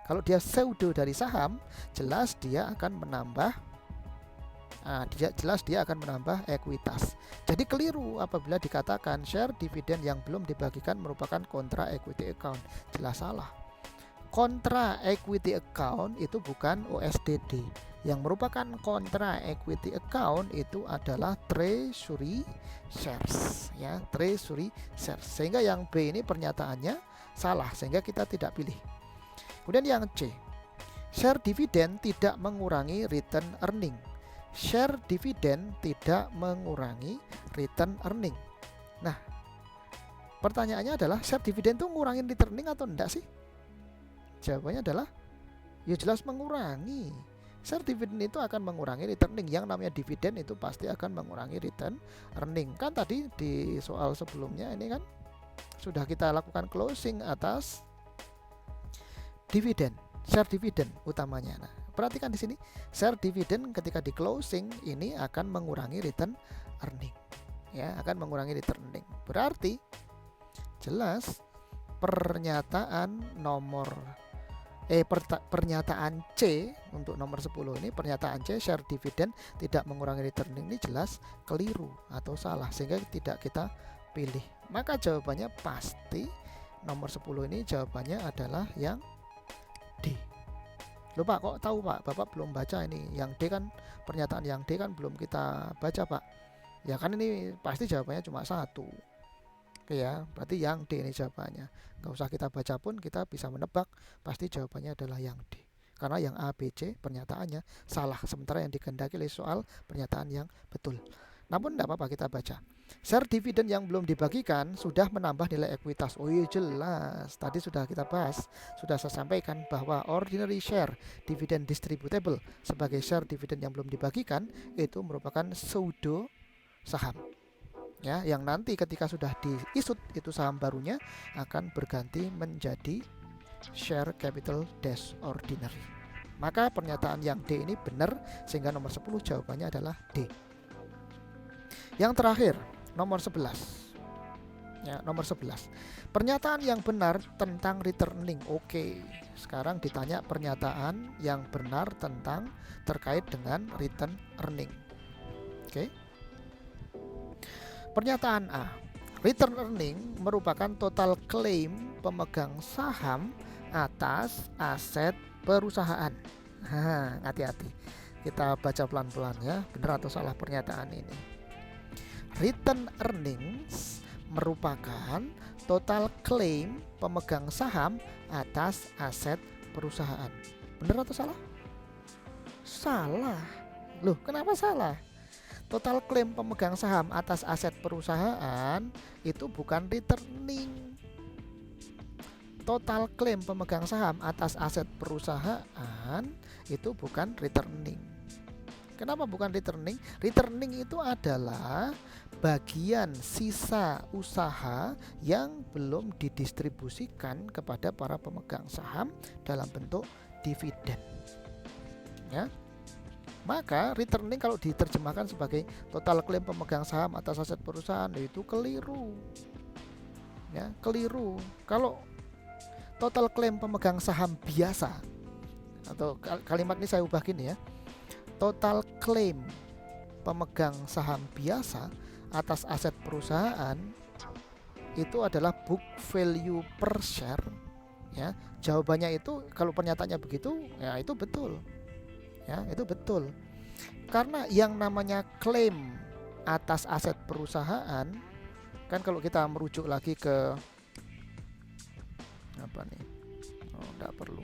Kalau dia pseudo dari saham, jelas dia akan menambah ekuitas. Jadi keliru apabila dikatakan share dividend yang belum dibagikan merupakan kontra equity account. Jelas salah. Kontra equity account itu bukan OSDD. Yang merupakan kontra equity account itu adalah treasury shares, ya, treasury shares. Sehingga yang B ini pernyataannya salah, sehingga kita tidak pilih. Kemudian yang C. Share dividend tidak mengurangi return earning. Share dividend tidak mengurangi return earning. Nah, pertanyaannya adalah share dividend itu ngurangin return earning atau enggak sih? Jawabannya adalah ya jelas mengurangi. Share dividend itu akan mengurangi return earning. Yang namanya dividen itu pasti akan mengurangi return earning. Kan tadi di soal sebelumnya ini kan sudah kita lakukan closing atas dividen, share dividen utamanya. Nah, perhatikan di sini, share dividend ketika di closing ini akan mengurangi return earning. Ya, akan mengurangi return earning. Berarti jelas pernyataan C untuk nomor 10 ini, pernyataan C share dividend tidak mengurangi return earning, ini jelas keliru atau salah, sehingga tidak kita pilih. Maka jawabannya pasti nomor 10 ini jawabannya adalah yang D. Loh Pak, kok tahu Pak? Bapak belum baca ini. Yang D kan, pernyataan yang D kan belum kita baca Pak. Ya kan ini pasti jawabannya cuma satu. Oke ya, berarti yang D ini jawabannya. Gak usah kita baca pun kita bisa menebak, pasti jawabannya adalah yang D. Karena yang A, B, C pernyataannya salah, sementara yang dikehendaki oleh soal pernyataan yang betul. Namun tidak apa-apa kita baca. Share dividend yang belum dibagikan sudah menambah nilai ekuitas. Oh iya jelas, tadi sudah kita bahas, sudah saya sampaikan bahwa ordinary share dividend distributable sebagai share dividend yang belum dibagikan itu merupakan pseudo saham. Ya, yang nanti ketika sudah diisut itu saham barunya akan berganti menjadi share capital dash ordinary. Maka pernyataan yang D ini benar, sehingga nomor 10 jawabannya adalah D. Yang terakhir, nomor 11. Ya, nomor 11. Pernyataan yang benar tentang return earning. Oke, sekarang ditanya pernyataan yang benar terkait dengan return earning. Oke. Pernyataan A. Return earning merupakan total klaim pemegang saham atas aset perusahaan. Hati-hati. Kita baca pelan-pelan ya, benar atau salah pernyataan ini. Return earnings merupakan total klaim pemegang saham atas aset perusahaan. Benar atau salah? Salah. Loh, kenapa salah? Total klaim pemegang saham atas aset perusahaan itu bukan return earning. total klaim pemegang saham atas aset perusahaan itu bukan returning. Kenapa bukan returning? Returning itu adalah bagian sisa usaha yang belum didistribusikan kepada para pemegang saham dalam bentuk dividen. Ya. Maka returning kalau diterjemahkan sebagai total klaim pemegang saham atas aset perusahaan itu keliru. Ya, keliru. Kalau total klaim pemegang saham biasa, atau kalimat ini saya ubah gini ya. Total klaim pemegang saham biasa atas aset perusahaan itu adalah book value per share. Ya, jawabannya itu kalau pernyataannya begitu, ya itu betul. Ya, itu betul. Karena yang namanya klaim atas aset perusahaan kan kalau kita merujuk lagi ke apa nih? Oh, enggak perlu.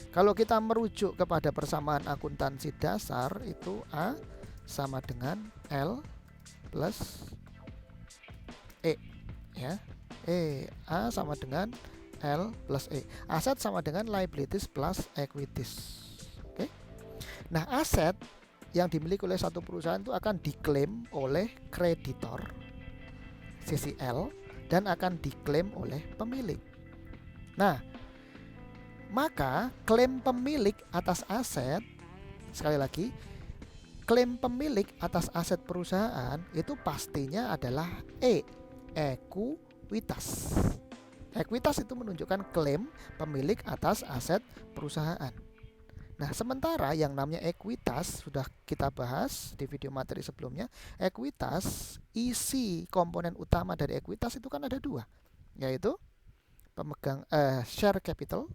Kalau kita merujuk kepada persamaan akuntansi dasar itu A sama dengan L plus E, ya. A sama dengan L plus E. Aset sama dengan liabilities plus equities. Oke. Nah, aset yang dimiliki oleh satu perusahaan itu akan diklaim oleh kreditor sisi L dan akan diklaim oleh pemilik. Nah, maka klaim pemilik atas aset, sekali lagi, klaim pemilik atas aset perusahaan itu pastinya adalah ekuitas. Ekuitas itu menunjukkan klaim pemilik atas aset perusahaan. Nah, sementara yang namanya ekuitas sudah kita bahas di video materi sebelumnya. Ekuitas, isi komponen utama dari ekuitas itu kan ada dua, yaitu pemegang share capital,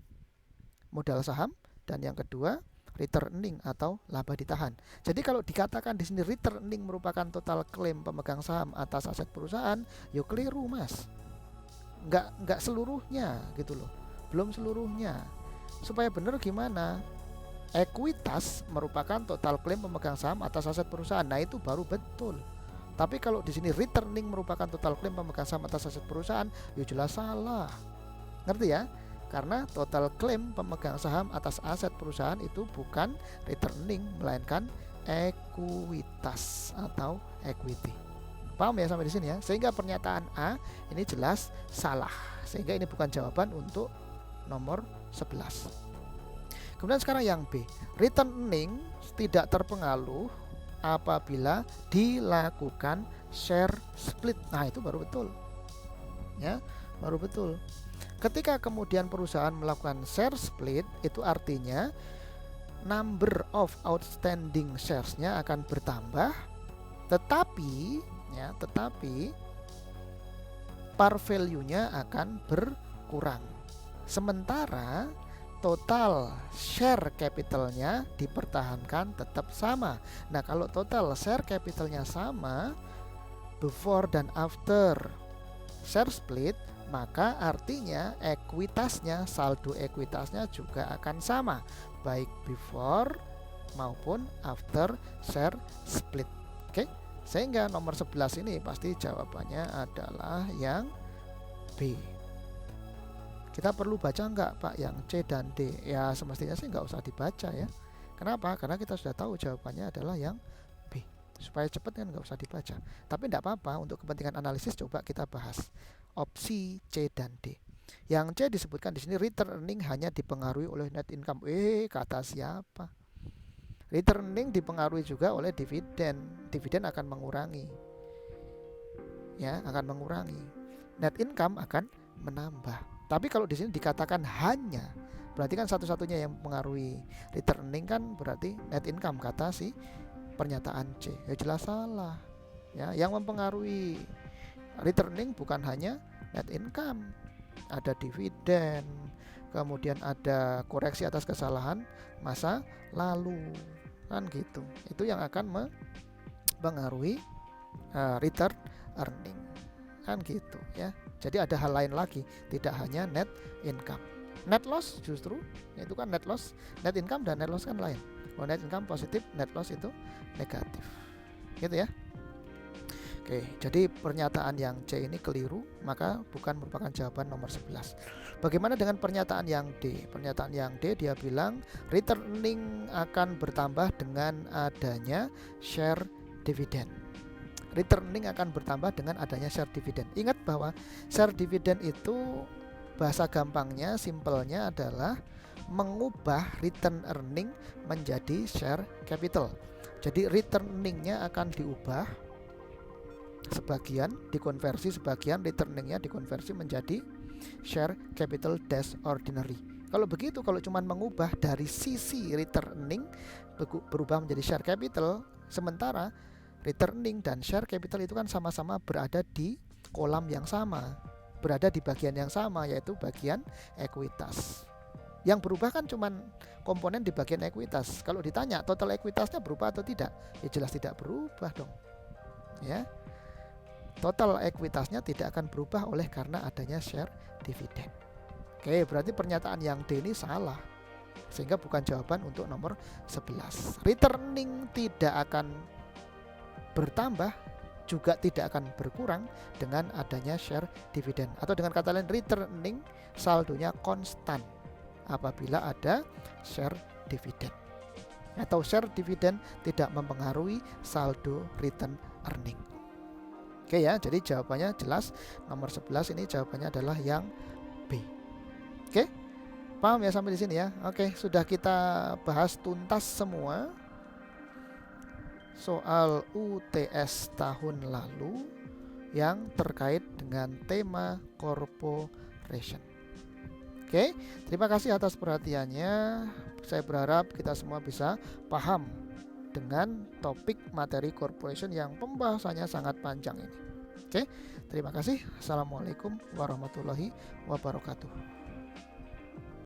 modal saham, dan yang kedua returning atau laba ditahan. Jadi kalau dikatakan di sini returning merupakan total klaim pemegang saham atas aset perusahaan, yo keliru mas. Nggak seluruhnya gitu loh, belum seluruhnya. Supaya benar gimana? Ekuitas merupakan total klaim pemegang saham atas aset perusahaan. Nah itu baru betul. Tapi kalau di sini returning merupakan total klaim pemegang saham atas aset perusahaan, yo jelas salah. Ngerti ya? Karena total klaim pemegang saham atas aset perusahaan itu bukan returning, melainkan ekuitas atau equity. Paham ya sampai di sini ya? Sehingga pernyataan A ini jelas salah. Sehingga ini bukan jawaban untuk nomor 11. Kemudian sekarang yang B, returning tidak terpengaruh apabila dilakukan share split. Nah, itu baru betul. Ya, baru betul. Ketika kemudian perusahaan melakukan share split, itu artinya number of outstanding shares-nya akan bertambah, tetapi par value-nya akan berkurang. Sementara total share capital-nya dipertahankan tetap sama. Nah, kalau total share capital-nya sama before dan after share split, maka artinya ekuitasnya, saldo ekuitasnya juga akan sama, baik before maupun after share split. Oke, sehingga nomor 11 ini pasti jawabannya adalah yang B. Kita perlu baca enggak Pak yang C dan D? Ya semestinya sih enggak usah dibaca ya. Kenapa? Karena kita sudah tahu jawabannya adalah yang B. Supaya cepat kan enggak usah dibaca. Tapi enggak apa-apa, untuk kepentingan analisis coba kita bahas opsi C dan D. Yang C disebutkan di sini returning hanya dipengaruhi oleh net income. Kata siapa? Returning dipengaruhi juga oleh dividen. Dividen akan mengurangi. Ya, akan mengurangi. Net income akan menambah. Tapi kalau di sini dikatakan hanya, berarti kan satu-satunya yang mengaruhi returning kan berarti net income, kata si pernyataan C. Ya jelas salah. Ya, yang mempengaruhi returning bukan hanya net income, ada dividen, kemudian ada koreksi atas kesalahan masa lalu, kan gitu. Itu yang akan mempengaruhi return earning, kan gitu ya. Jadi ada hal lain lagi, tidak hanya net income. Net loss justru itu kan net loss, net income dan net loss kan lain. Kalau net income positif, net loss itu negatif. Gitu ya. Oke, jadi pernyataan yang C ini keliru, maka bukan merupakan jawaban nomor 11. Bagaimana dengan pernyataan yang D? Pernyataan yang D dia bilang returning akan bertambah dengan adanya share dividend. Returning akan bertambah dengan adanya share dividend. Ingat bahwa share dividend itu bahasa gampangnya, simpelnya adalah mengubah return earning menjadi share capital. Jadi returningnya akan diubah sebagian, dikonversi sebagian, returningnya dikonversi menjadi share capital dash ordinary. Kalau begitu, kalau cuma mengubah dari sisi returning berubah menjadi share capital, sementara returning dan share capital itu kan sama-sama berada di kolam yang sama, berada di bagian yang sama, yaitu bagian ekuitas. Yang berubah kan cuma komponen di bagian ekuitas. Kalau ditanya total ekuitasnya berubah atau tidak, ya jelas tidak berubah dong, ya. Total ekuitasnya tidak akan berubah oleh karena adanya share dividend. Oke, berarti pernyataan yang D ini salah, sehingga bukan jawaban untuk nomor 11. Returning tidak akan bertambah, juga tidak akan berkurang dengan adanya share dividend. Atau dengan kata lain, returning saldonya konstan apabila ada share dividend. Atau share dividend tidak mempengaruhi saldo return earning. Oke ya, jadi jawabannya jelas nomor 11 ini jawabannya adalah yang B. Oke, paham ya sampai di sini ya? Oke, sudah kita bahas tuntas semua soal UTS tahun lalu yang terkait dengan tema corporation. Oke, terima kasih atas perhatiannya. Saya berharap kita semua bisa paham dengan topik materi corporation yang pembahasannya sangat panjang ini. Oke, terima kasih. Assalamualaikum warahmatullahi wabarakatuh.